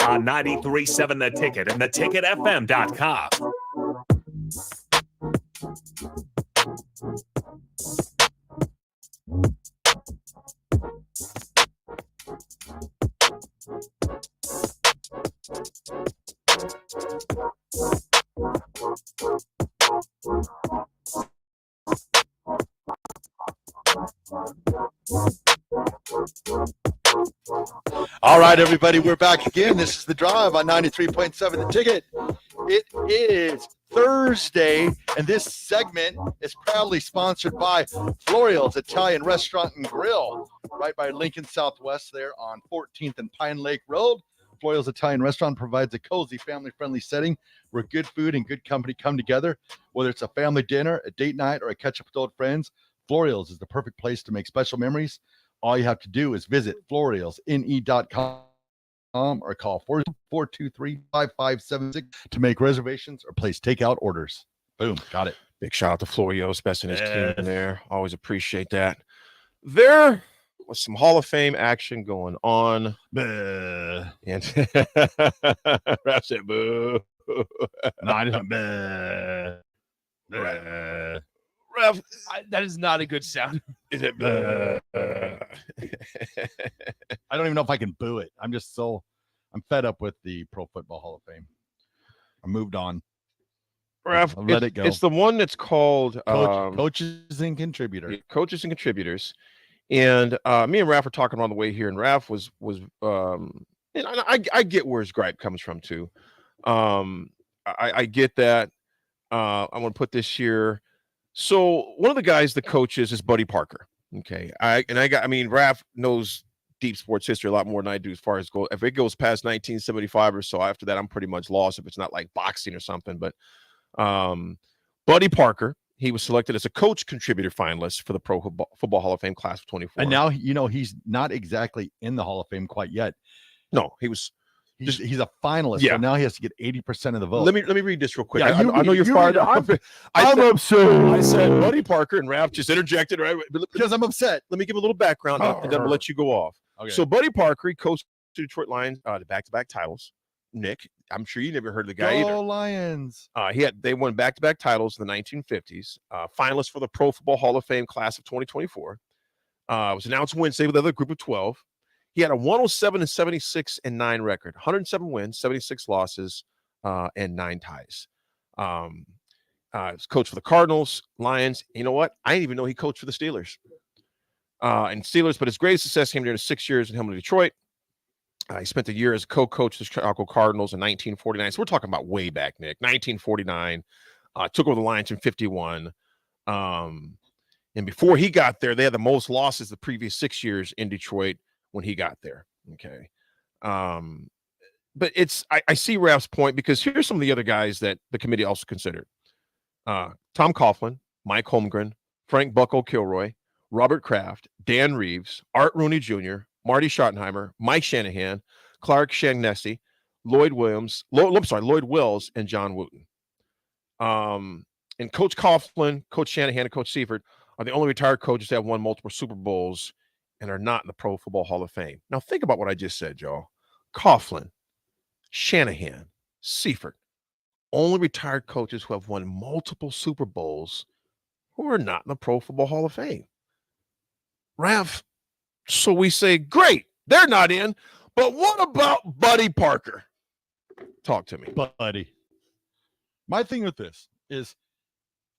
on 93.7 The Ticket and theticketfm.com. All right, everybody, we're back again. This is The Drive on 93.7 The Ticket. It is Thursday, and this segment is proudly sponsored by Florial's Italian Restaurant and Grill, right by Lincoln Southwest there on 14th and Pine Lake Road. Florial's Italian restaurant provides a cozy, family-friendly setting where good food and good company come together. Whether it's a family dinner, a date night, or a catch-up with old friends, Florial's is the perfect place to make special memories. All you have to do is visit florialsne.com or call 423-5576 to make reservations or place takeout orders. Boom, got it. Big shout out to Florio's, best in his team there. Always appreciate that. There was some Hall of Fame action going on. Buh. And Raff said, boo. No, I just buh. Buh. Raff, that is not a good sound. Is it? I don't even know if I can boo it. I'm fed up with the Pro Football Hall of Fame. I moved on. Raff, let it go. It's the one that's called Coaches and Contributors. Coaches and Contributors. And me and Raff were talking on the way here, and Raff was and I get where his gripe comes from too. I get that. I want to put this here. So one of the guys, the coaches, is Buddy Parker. Okay. Raff knows deep sports history a lot more than I do as far as if it goes past 1975 or so, after that, I'm pretty much lost if it's not like boxing or something. But Buddy Parker, he was selected as a coach contributor finalist for the Pro Football Hall of Fame class of 24. And now, he's not exactly in the Hall of Fame quite yet. No, he's a finalist. Yeah. So now he has to get 80% of the vote. Let me read this real quick. Yeah, I know you're fired up. I'm upset. I said Buddy Parker, and Raff just interjected, right? Because I'm upset. Let me give a little background, and then we'll let you go off. Okay. So Buddy Parker, he coached the Detroit Lions, the back-to-back titles. Nick, I'm sure you never heard of the guy either. Lions. They won back-to-back titles in the 1950s. Finalist for the Pro Football Hall of Fame class of 2024. Was announced Wednesday with another group of 12. He had a 107-76-9 record, 107 wins, 76 losses, and 9 ties. He's coached for the Cardinals, Lions. You know what? I didn't even know he coached for the Steelers. But his greatest success came during his 6 years in Hamilton, Detroit. He spent a year as co-coach of the Chicago Cardinals in 1949. So we're talking about way back, Nick. 1949. Took over the Lions in 51. And before he got there, they had the most losses the previous 6 years in Detroit when he got there. Okay. But I see Raff's point, because here's some of the other guys that the committee also considered. Tom Coughlin, Mike Holmgren, Frank Bucko Kilroy, Robert Kraft, Dan Reeves, Art Rooney Jr., Marty Schottenheimer, Mike Shanahan, Clark Shaughnessy, Lloyd Wills, and John Wooten. And Coach Coughlin, Coach Shanahan, and Coach Seifert are the only retired coaches that have won multiple Super Bowls and are not in the Pro Football Hall of Fame. Now think about what I just said, y'all. Coughlin, Shanahan, Seifert, only retired coaches who have won multiple Super Bowls who are not in the Pro Football Hall of Fame. Raff, so we say, great, they're not in, but what about Buddy Parker? Talk to me. Buddy. My thing with this is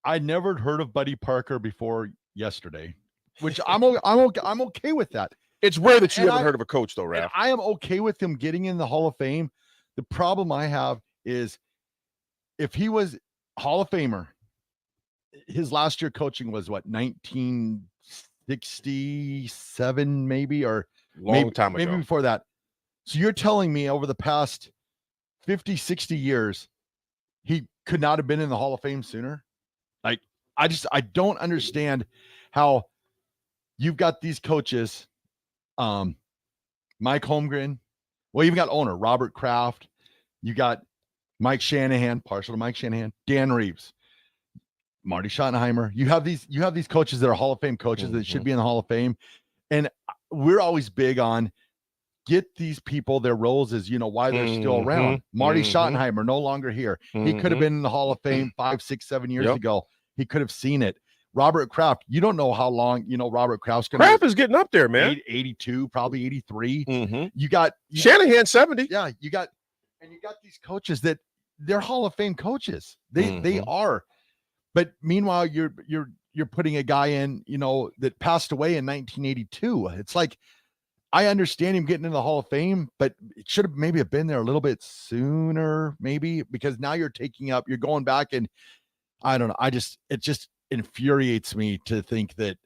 I never heard of Buddy Parker before yesterday, which I'm okay with that. It's rare that you haven't heard of a coach, though, Raff. I am okay with him getting in the Hall of Fame. The problem I have is if he was Hall of Famer, his last year coaching was what, 1967 maybe, or long time ago. Maybe before that. So you're telling me over the past 50, 60 years, he could not have been in the Hall of Fame sooner? Like, I don't understand how you've got these coaches, Mike Holmgren. Well, you've got owner Robert Kraft. You got Mike Shanahan, partial to Mike Shanahan, Dan Reeves, Marty Schottenheimer. You have these coaches that are Hall of Fame coaches that should be in the Hall of Fame. And we're always big on get these people their roles as, why they're still around. Marty Schottenheimer, no longer here. He could have been in the Hall of Fame 5, 6, 7 years ago. He could have seen it. Robert Kraft, you don't know how long, Robert Kraft's going to. Kraft is getting up there, man. 82, probably 83. You got Shanahan 70. Yeah, you got these coaches that they're Hall of Fame coaches. They are. But meanwhile, you're putting a guy in, that passed away in 1982. It's like, I understand him getting in the Hall of Fame, but it should have maybe been there a little bit sooner, maybe, because now you're going back, and I don't know. It just infuriates me to think that,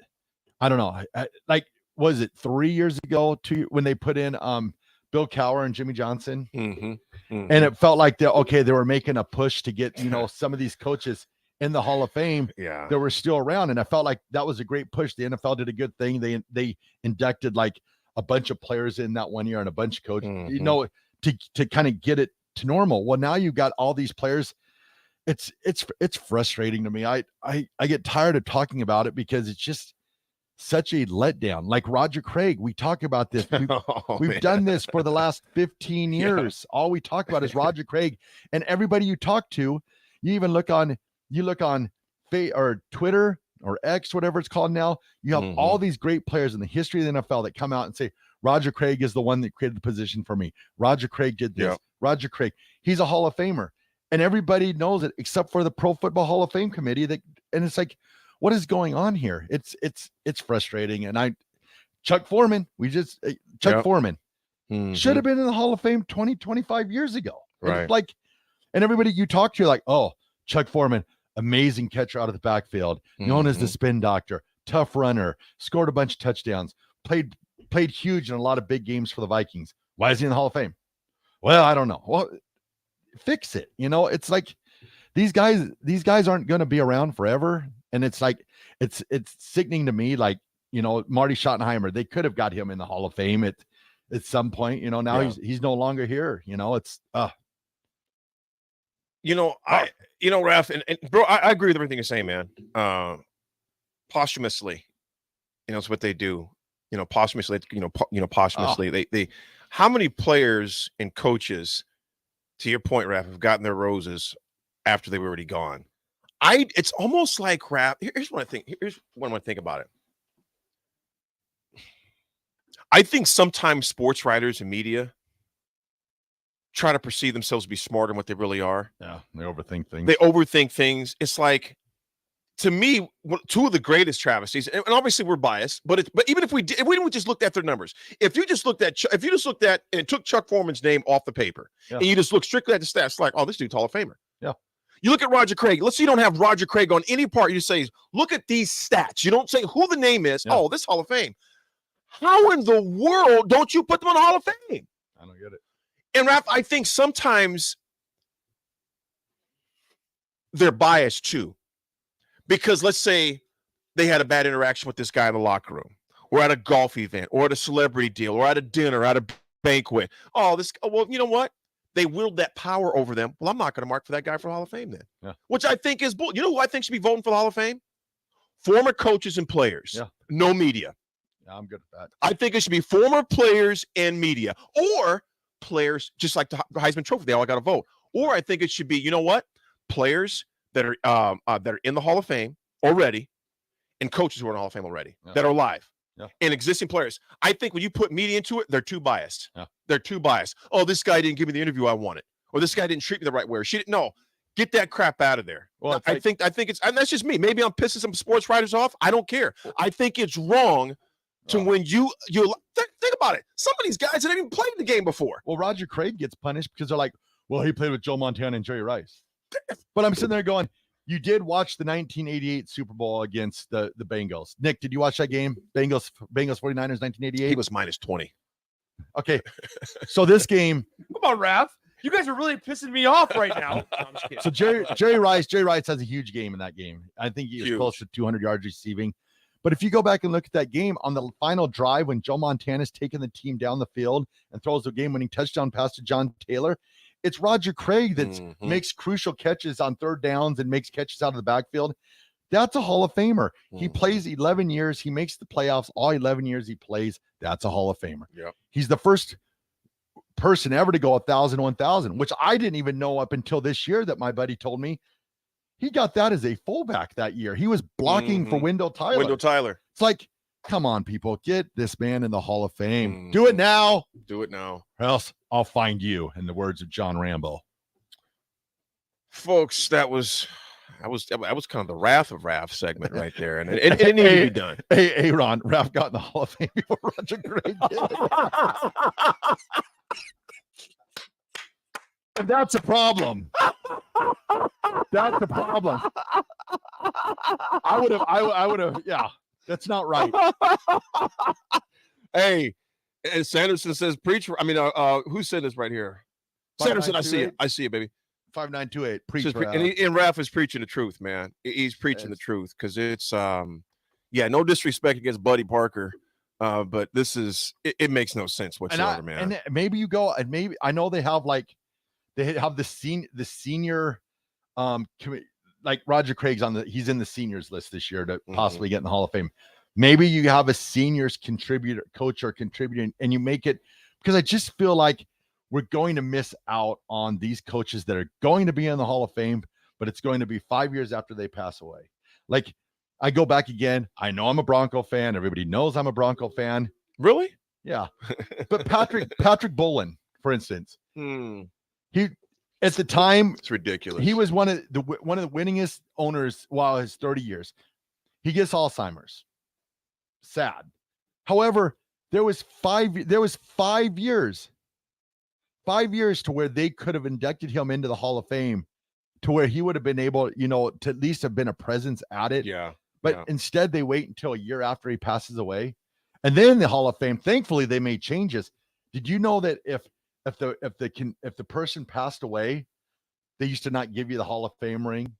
I don't know. Like, was it 3 years ago when they put in Bill Cowher and Jimmy Johnson. Mm-hmm. And it felt like they were making a push to get, some of these coaches in the Hall of Fame Yeah. that were still around. And I felt like that was a great push. The NFL did a good thing. They inducted like a bunch of players in that one year and a bunch of coaches, to kind of get it to normal. Well, now you've got all these players. It's frustrating to me. I get tired of talking about it because it's just such a letdown. Like Roger Craig, we talk about this. We've done this for the last 15 years. All we talk about is Roger Craig, and everybody you talk to, you even look on or Twitter or X, whatever it's called now. You have all these great players in the history of the NFL that come out and say, Roger Craig is the one that created the position for me. Roger Craig did this. Yep. Roger Craig, he's a Hall of Famer. And everybody knows it except for the Pro Football Hall of Fame committee. And it's like, what is going on here? It's frustrating. And Chuck Foreman, Foreman should have been in the Hall of Fame 20, 25 years ago. Right. And everybody you talk to, you're like, oh, Chuck Foreman, amazing catcher out of the backfield, known as the spin doctor, tough runner, scored a bunch of touchdowns, played huge in a lot of big games for the Vikings. Why is he in the Hall of Fame? Well, I don't know. Well, fix it. It's like these guys aren't going to be around forever. And it's like, it's sickening to me. Like, Marty Schottenheimer, they could have got him in the Hall of Fame at some point, now he's no longer here. It's, Raff, and bro, I agree with everything you're saying, man. Posthumously, it's what they do. Posthumously, posthumously, they how many players and coaches, to your point, Raff, have gotten their roses after they were already gone? It's almost like, Raff. Here's what I think. Here's what I think about it. I think sometimes sports writers and media try to perceive themselves to be smarter than what they really are. Yeah, they overthink things. It's like, to me, two of the greatest travesties, and obviously we're biased, but even if we just looked at their numbers, if you just looked at and took Chuck Foreman's name off the paper, and you just look strictly at the stats, like, oh, this dude's Hall of Famer. Yeah. You look at Roger Craig. Let's say you don't have Roger Craig on any part. You just say, look at these stats. You don't say who the name is. Yeah. Oh, this Hall of Fame. How in the world don't you put them on the Hall of Fame? I don't get it. And Raff, I think sometimes they're biased too. Because let's say they had a bad interaction with this guy in the locker room, or at a golf event, or at a celebrity deal, or at a dinner, at a banquet. Well, you know what? They wield that power over them. Well, I'm not going to mark for that guy for the Hall of Fame then. Yeah. Which I think is bull. You know who I think should be voting for the Hall of Fame? Former coaches and players. Yeah. No media. Yeah, I'm good at that. I think it should be former players and media, or players just like the Heisman Trophy. They all got to vote. Or I think it should be, you know what? Players that are in the Hall of Fame already, and coaches who are in the Hall of Fame already that are alive, and existing players. I think when you put media into it, they're too biased. Yeah. They're too biased. Oh, this guy didn't give me the interview I wanted, or this guy didn't treat me the right way. Or she didn't. No, get that crap out of there. Well, I think it's, and that's just me. Maybe I'm pissing some sports writers off. I don't care. I think it's wrong to when you think about it. Some of these guys haven't even played the game before. Well, Roger Craig gets punished because they're like, well, he played with Joe Montana and Jerry Rice. But I'm sitting there going, you did watch the 1988 Super Bowl against the Bengals. Nick, did you watch that game? Bengals 49ers 1988? He was minus 20. Okay. So this game. Come on, Raff. You guys are really pissing me off right now. No, I'm just kidding. So Jerry Rice has a huge game in that game. I think he was close to 200 yards receiving. But if you go back and look at that game on the final drive when Joe Montana's taking the team down the field and throws the game-winning touchdown pass to John Taylor, it's Roger Craig that makes crucial catches on third downs and makes catches out of the backfield. That's a Hall of Famer. He plays 11 years. He makes the playoffs all 11 years he plays. That's a Hall of Famer. Yep. He's the first person ever to go 1,000, which I didn't even know up until this year that my buddy told me. He got that as a fullback that year. He was blocking for Wendell Tyler. It's like, come on, people, get this man in the Hall of Fame. Do it now. Do it now. Or else I'll find you, in the words of John Rambo. Folks, that was kind of the Wrath of Raff segment right there, and it needed to be done. Hey, Ron, Raff got in the Hall of Fame before Roger Craig did. And that's a problem. That's a problem. I would have. Yeah, that's not right. Hey, And Sanderson says, preach. Who said this right here? Sanderson, I see it. I see it, baby. 5928. Preach. And Raff is preaching the truth, man. He's preaching the truth because it's, no disrespect against Buddy Parker. But this is, it makes no sense whatsoever, man. And maybe you go, and maybe, I know they have the senior, like Roger Craig's he's in the seniors list this year to possibly get in the Hall of Fame. Maybe you have a seniors coach or contributing, and you make it, because I just feel like we're going to miss out on these coaches that are going to be in the Hall of Fame, but it's going to be 5 years after they pass away. Like, I go back again. I know I'm a Bronco fan. Everybody knows I'm a Bronco fan. Really? Yeah. But Patrick Bolin, for instance, he, at the time, it's ridiculous. He was one of the winningest owners while his 30 years. He gets Alzheimer's. Sad. However, there was 5 years to where they could have inducted him into the Hall of Fame, to where he would have been able, to at least have been a presence at it. Yeah. But instead, they wait until a year after he passes away, and then the Hall of Fame. Thankfully, they made changes. Did you know that if the person passed away, they used to not give you the Hall of Fame ring?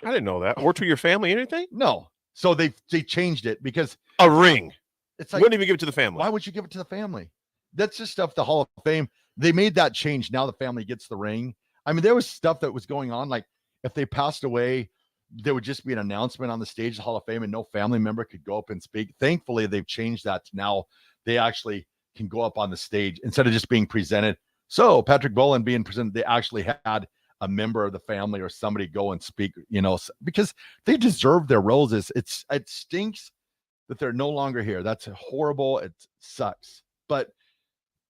I didn't know that. Worked with your family, anything? No. So they changed it because a ring. It's like, wouldn't even give it to the family. Why would you give it to the family? That's just stuff. The Hall of Fame, they made that change. Now the family gets the ring. I mean, there was stuff that was going on. Like, if they passed away, there would just be an announcement on the stage of the Hall of Fame, and no family member could go up and speak. Thankfully, they've changed that to now they actually can go up on the stage instead of just being presented. So Patrick Bolin being presented, they actually had a member of the family or somebody go and speak, because they deserve their roses. It stinks that they're no longer here. That's horrible. It sucks. But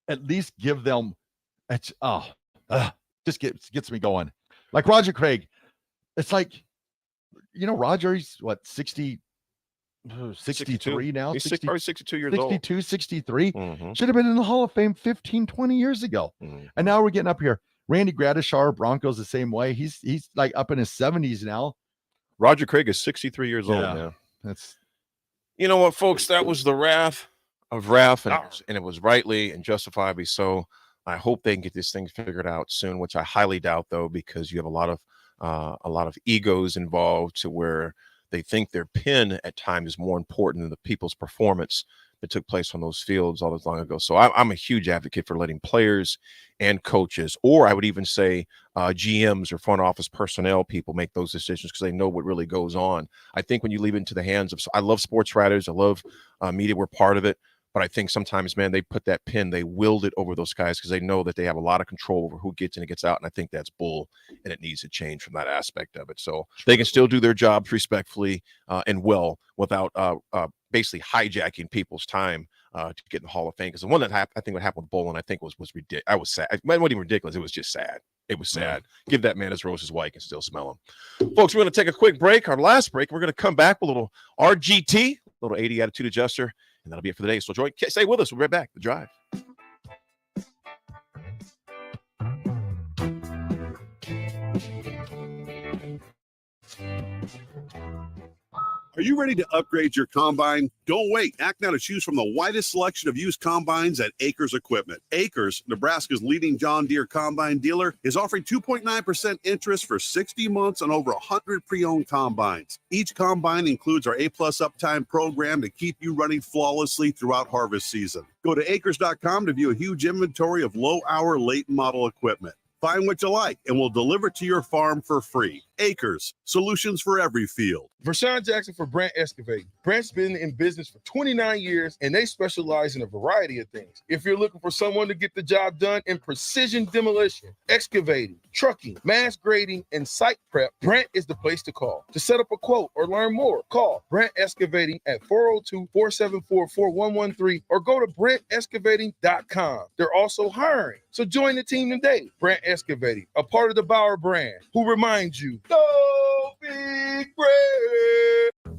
at least give them, just gets me going. Like Roger Craig, it's like, Roger, he's what, 63 now? He's probably 62 years old. 62, 63. Should have been in the Hall of Fame 15, 20 years ago. And now we're getting up here. Randy Gradishar, Broncos the same way. He's like up in his 70s now. Roger Craig is 63 years old now. That's, you know what, folks? That was the wrath of Raff, and it was rightly and justifiably so. I hope they can get this thing figured out soon, which I highly doubt, though, because you have a lot of egos involved, to where they think their pen at times is more important than the people's performance that took place on those fields all this long ago. So I'm a huge advocate for letting players and coaches, or I would even say GMs or front office personnel people, make those decisions, because they know what really goes on. I think when you leave it into the hands of, I love sports writers, I love media, we're part of it. But I think sometimes, man, they put that pin, they wield it over those guys because they know that they have a lot of control over who gets in and gets out. And I think that's bull, and it needs to change from that aspect of it. So they can still do their jobs respectfully and well, without basically hijacking people's time to get in the Hall of Fame. Because the one that I think what happened with Bolin, I think was ridiculous. I was sad. It wasn't even ridiculous. It was just sad. It was sad. Give that man his roses while you can still smell them. Folks, we're going to take a quick break, our last break. We're going to come back with a little RGT, a little 80 attitude adjuster. And that'll be it for the day. So stay with us. We'll be right back. The Drive. Are you ready to upgrade your combine? Don't wait. Act now to choose from the widest selection of used combines at Acres Equipment. Acres, Nebraska's leading John Deere combine dealer, is offering 2.9% interest for 60 months on over 100 pre-owned combines. Each combine includes our A-plus uptime program to keep you running flawlessly throughout harvest season. Go to acres.com to view a huge inventory of low-hour, late-model equipment. Find what you like, and we'll deliver it to your farm for free. Acres, solutions for every field. Vershawn Jackson for Brant Excavating. Brant's been in business for 29 years, and they specialize in a variety of things. If you're looking for someone to get the job done in precision demolition, excavating, trucking, mass grading, and site prep, Brant is the place to call. To set up a quote or learn more, call Brant Excavating at 402-474-4113 or go to BrantExcavating.com. They're also hiring, so join the team today. Brant Excavating, a part of the Bauer brand, who reminds you, go big Brant.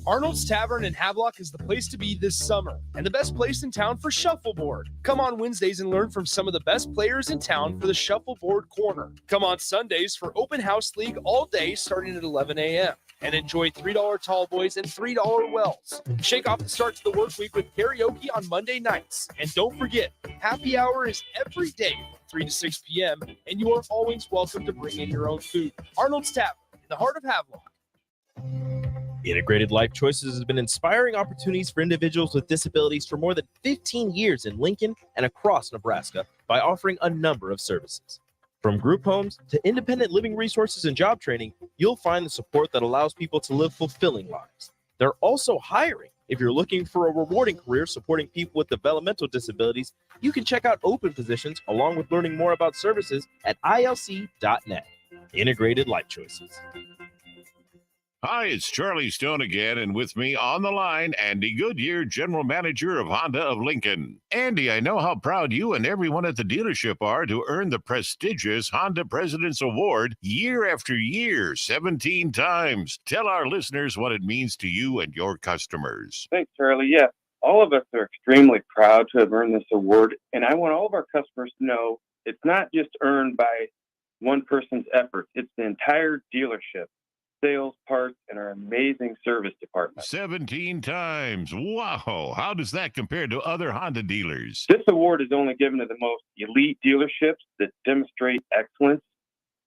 Arnold's Tavern in Havelock is the place to be this summer, and the best place in town for shuffleboard. Come on Wednesdays and learn from some of the best players in town for the Shuffleboard Corner. Come on Sundays for Open House League all day starting at 11 a.m. and enjoy $3 tall boys and $3 wells. Shake off the start to the work week with karaoke on Monday nights. And don't forget, happy hour is every day from 3 to 6 p.m., and you are always welcome to bring in your own food. Arnold's Tavern, in the heart of Havelock. Integrated Life Choices has been inspiring opportunities for individuals with disabilities for more than 15 years in Lincoln and across Nebraska by offering a number of services. From group homes to independent living resources and job training, you'll find the support that allows people to live fulfilling lives. They're also hiring. If you're looking for a rewarding career supporting people with developmental disabilities, you can check out open positions along with learning more about services at ilc.net. Integrated Life Choices. Hi, it's Charlie Stone again, and with me on the line, Andy Goodyear, General Manager of Honda of Lincoln. Andy, I know how proud you and everyone at the dealership are to earn the prestigious Honda President's Award year after year, 17 times. Tell our listeners what it means to you and your customers. Thanks, Charlie. Yeah, all of us are extremely proud to have earned this award, and I want all of our customers to know it's not just earned by one person's effort. It's the entire dealership. Sales, parts, and our amazing service department. 17 times. Wow. How does that compare to other Honda dealers? This award is only given to the most elite dealerships that demonstrate excellence.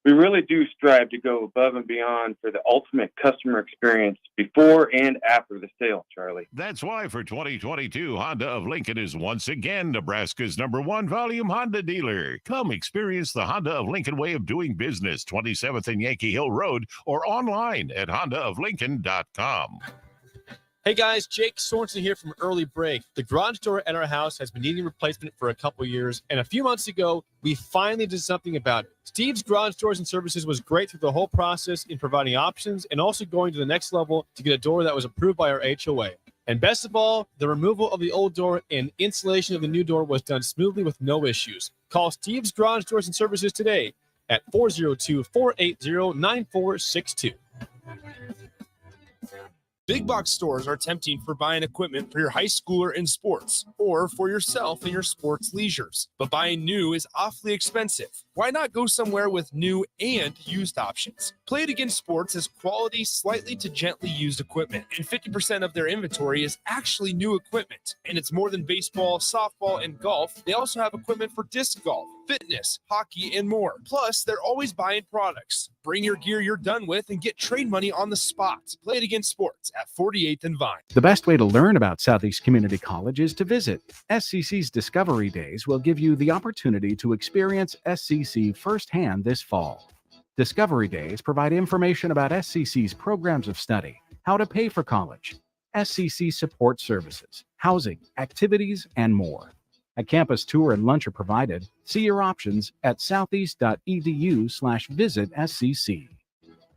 We really do strive to go above and beyond for the ultimate customer experience before and after the sale, Charlie. That's why for 2022, Honda of Lincoln is once again Nebraska's #1 volume Honda dealer. Come experience the Honda of Lincoln way of doing business, 27th and Yankee Hill Road, or online at hondaoflincoln.com. Hey guys, Jake Sorensen here from Early Break. The garage door at our house has been needing replacement for a couple years, and a few months ago, we finally did something about it. Steve's Garage Doors and Services was great through the whole process in providing options and also going to the next level to get a door that was approved by our HOA. And best of all, the removal of the old door and installation of the new door was done smoothly with no issues. Call Steve's Garage Doors and Services today at 402-480-9462. Big box stores are tempting for buying equipment for your high schooler in sports or for yourself in your sports leisures. But buying new is awfully expensive. Why not go somewhere with new and used options? Play It Again Sports has quality, slightly to gently used equipment, and 50% of their inventory is actually new equipment. And it's more than baseball, softball, and golf. They also have equipment for disc golf, fitness, hockey, and more. Plus, they're always buying products. Bring your gear you're done with and get trade money on the spot. Play It Again Sports at 48th and Vine. The best way to learn about Southeast Community College is to visit. SCC's Discovery Days will give you the opportunity to experience SCC firsthand this fall. Discovery Days provide information about SCC's programs of study, how to pay for college, SCC support services, housing, activities, and more. A campus tour and lunch are provided. See your options at southeast.edu/visit SCC.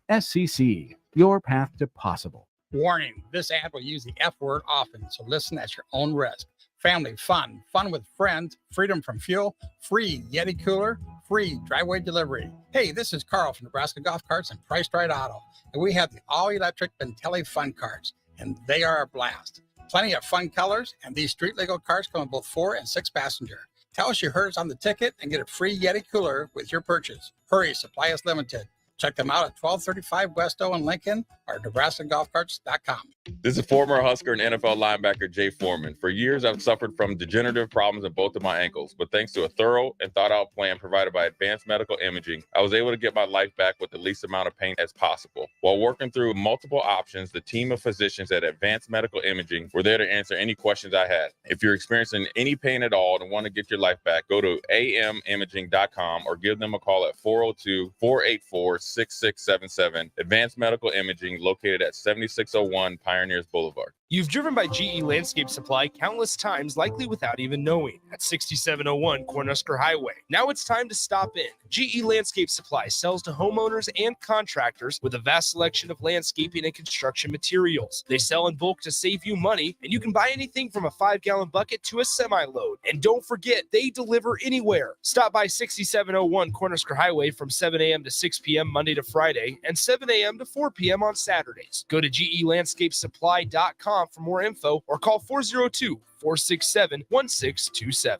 SCC, your path to possible. Warning, this ad will use the F word often, so listen at your own risk. Family fun, fun with friends, freedom from fuel, free Yeti cooler, free driveway delivery. Hey, this is Carl from Nebraska Golf Carts and Priced Right Auto, and we have the all-electric Bentelli Fun Carts, and they are a blast. Plenty of fun colors, and these street legal cars come in both 4 and 6 passenger. Tell us you heard us on the ticket and get a free Yeti cooler with your purchase. Hurry, supply is limited. Check them out at 1235 West O in Lincoln or NebraskaGolfCarts.com. This is former Husker and NFL linebacker Jay Foreman. For years, I've suffered from degenerative problems in both of my ankles, but thanks to a thorough and thought-out plan provided by Advanced Medical Imaging, I was able to get my life back with the least amount of pain as possible. While working through multiple options, the team of physicians at Advanced Medical Imaging were there to answer any questions I had. If you're experiencing any pain at all and want to get your life back, go to amimaging.com or give them a call at 402-484-6677. Advanced Medical Imaging, located at 7601 Pioneers Boulevard. You've driven by GE Landscape Supply countless times, likely without even knowing, at 6701 Cornhusker Highway. Now it's time to stop in. GE Landscape Supply sells to homeowners and contractors with a vast selection of landscaping and construction materials. They sell in bulk to save you money, and you can buy anything from a 5-gallon bucket to a semi-load. And don't forget, they deliver anywhere. Stop by 6701 Cornhusker Highway from 7 a.m. to 6 p.m. Monday to Friday and 7 a.m. to 4 p.m. on Saturdays. Go to GELandscapeSupply.com for more info or call 402-467-1627.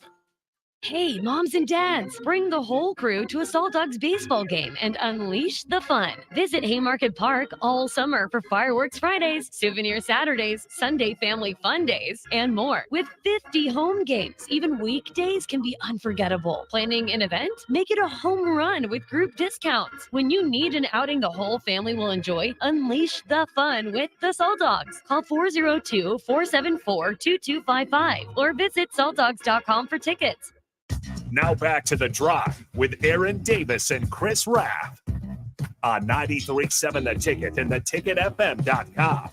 Hey, moms and dads, bring the whole crew to a Salt Dogs baseball game and unleash the fun. Visit Haymarket Park all summer for Fireworks Fridays, Souvenir Saturdays, Sunday Family Fun Days, and more. With 50 home games, even weekdays can be unforgettable. Planning an event? Make it a home run with group discounts. When you need an outing the whole family will enjoy, unleash the fun with the Salt Dogs. Call 402-474-2255 or visit saltdogs.com for tickets. Now back to The Drive with Aaron Davis and Chris Raff on 93.7 The Ticket and theticketfm.com.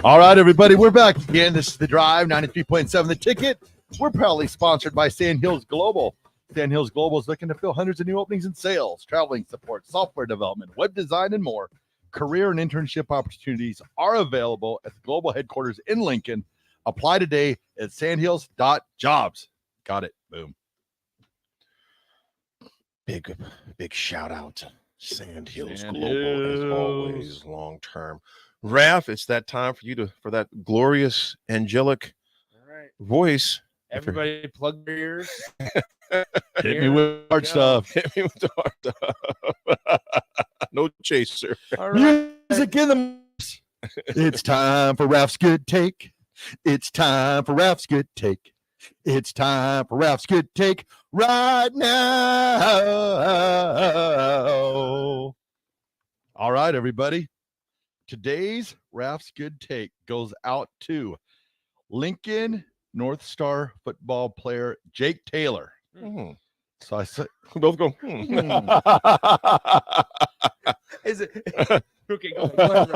All right, everybody, we're back again. This is The Drive, 93.7 The Ticket. We're proudly sponsored by Sandhills Global. Sandhills Global is looking to fill hundreds of new openings in sales, traveling support, software development, web design, and more. Career and internship opportunities are available at the global headquarters in Lincoln. Apply today at sandhills.jobs. Got it. Boom. Big shout out to Sandhills Global, as always, long term. Raff, it's that time for you for that glorious angelic voice. Everybody plug their ears. Hit me with hard stuff. Hit me with the hard stuff. No chaser. All right. Music in the It's time for Raff's Good Take. It's time for Raff's Good Take. It's time for Raff's Good Take right now. All right, everybody. Today's Raff's Good Take goes out to Lincoln North Star football player Jake Taylor. So I said, both go. Is it okay? Go ahead.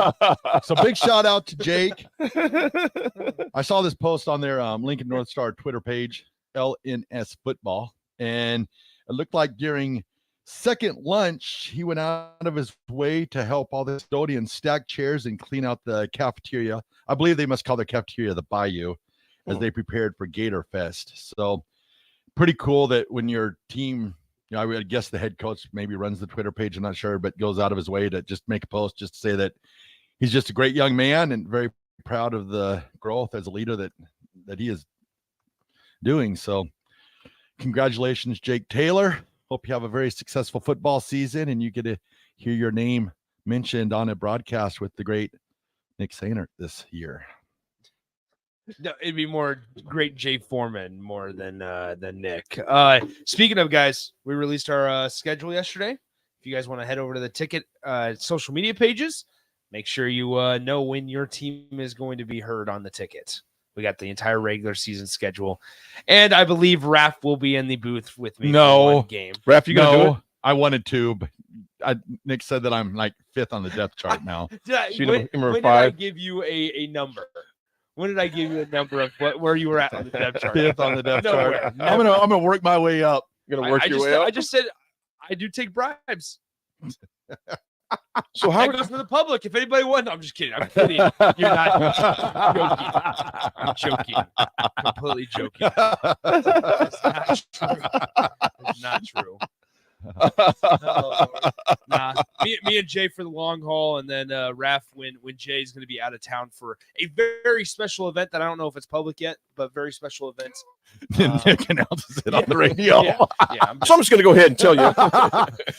So big shout out to Jake. I saw this post on their Lincoln North Star Twitter page, LNS Football, and it looked like during second lunch, he went out of his way to help all the custodians stack chairs and clean out the cafeteria. I believe they must call their cafeteria the Bayou as they prepared for Gator Fest. So pretty cool that when your team, you know, I would guess the head coach maybe runs the Twitter page, I'm not sure, but goes out of his way to just make a post just to say that he's just a great young man and very proud of the growth as a leader that he is doing. So congratulations, Jake Taylor. Hope you have a very successful football season and you get to hear your name mentioned on a broadcast with the great Nick Sainert this year. No, it'd be more great Jay Foreman more than Nick. Speaking of guys, we released our schedule yesterday. If you guys want to head over to the Ticket social media pages, make sure you know when your team is going to be heard on the Ticket. We got the entire regular season schedule, and I believe Raff will be in the booth with me. For one game. Raff, you gonna do it? I wanted to, but Nick said that I'm like 5th on the depth chart now. When did I give you a number? When did I give you a number of where you were at on the depth chart? 5th on the depth chart. I'm gonna work my way up. You're gonna work your way up. I just said I do take bribes. So how that goes for the public? If anybody wants, I'm just kidding. I'm kidding. You're not joking. I'm joking. Completely joking. It's not true. It's not true. Nah, me and Jay for the long haul, and then Raff when Jay's going to be out of town for a very special event that I don't know if it's public yet, but very special events. Nick announces it on the radio. So I'm just going to go ahead and tell you.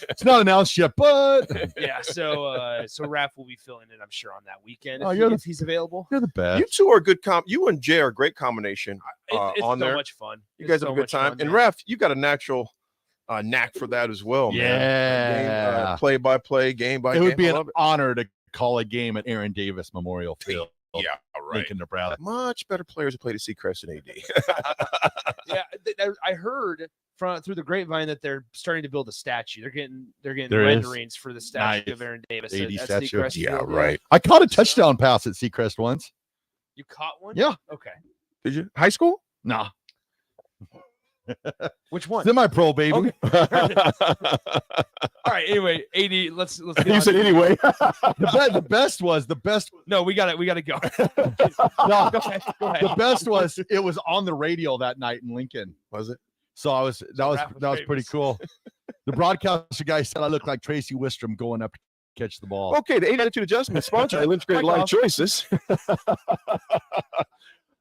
It's not announced yet, but yeah. So Raff will be filling in, I'm sure, on that weekend if he's available. You're the best. You two are good. You and Jay are a great combination. It's on so there. much fun. You guys have a good time. And Raff, you got a natural knack for that as well, man. Yeah. Play by play, game by game. It would be an honor to call a game at Aaron Davis Memorial Field. Yeah, right. Lincoln, Nebraska. Much better players who played at Seacrest and AD. Yeah, I heard through the grapevine that they're starting to build a statue. They're getting renderings for the statue of Aaron Davis AD at statue. Seacrest Field. Right. I caught a touchdown pass at Seacrest once. You caught one? Yeah. Okay. Did you? High school? Nah. Which one? Semi-pro, baby. Okay. All right. Anyway, AD, let's get You on said to- anyway. The best was. No, we got to go. No, Go ahead. the best was it was on the radio that night in Lincoln. Was it? So that was pretty famous. cool. The broadcaster guy said I look like Tracy Wistrom going up to catch the ball. Okay, the 8 Attitude Adjustment sponsor by Lynch Great Life Choices.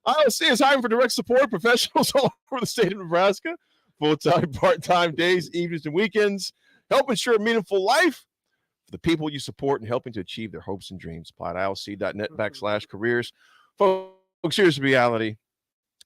IOC is hiring for direct support professionals all over the state of Nebraska, full-time, part-time days, evenings, and weekends. Help ensure a meaningful life for the people you support and helping to achieve their hopes and dreams. Apply at ilc.net/careers. Folks, here's the reality.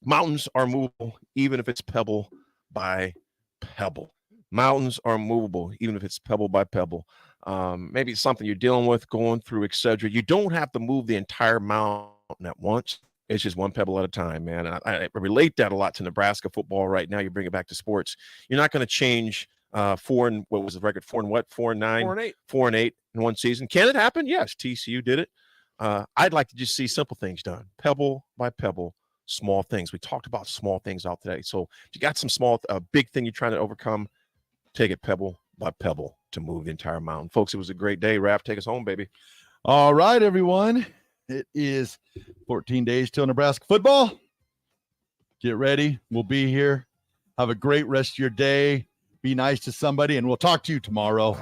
Mountains are movable, even if it's pebble by pebble. Mountains are movable, even if it's pebble by pebble. Maybe it's something you're dealing with, going through, etc. You don't have to move the entire mountain at once. It's just one pebble at a time, man. And I relate that a lot to Nebraska football right now. You bring it back to sports. You're not going to change 4 and what was the record? 4 and what? 4 and 9, 4 and 8, 4 and 8 in one season. Can it happen? Yes. TCU did it. I'd like to just see simple things done, pebble by pebble, small things. We talked about small things out today. So if you got some small, big thing you're trying to overcome, take it pebble by pebble to move the entire mountain. Folks, it was a great day. Raff, take us home, baby. All right, everyone. It is 14 days till Nebraska football. Get ready. We'll be here. Have a great rest of your day. Be nice to somebody, and we'll talk to you tomorrow.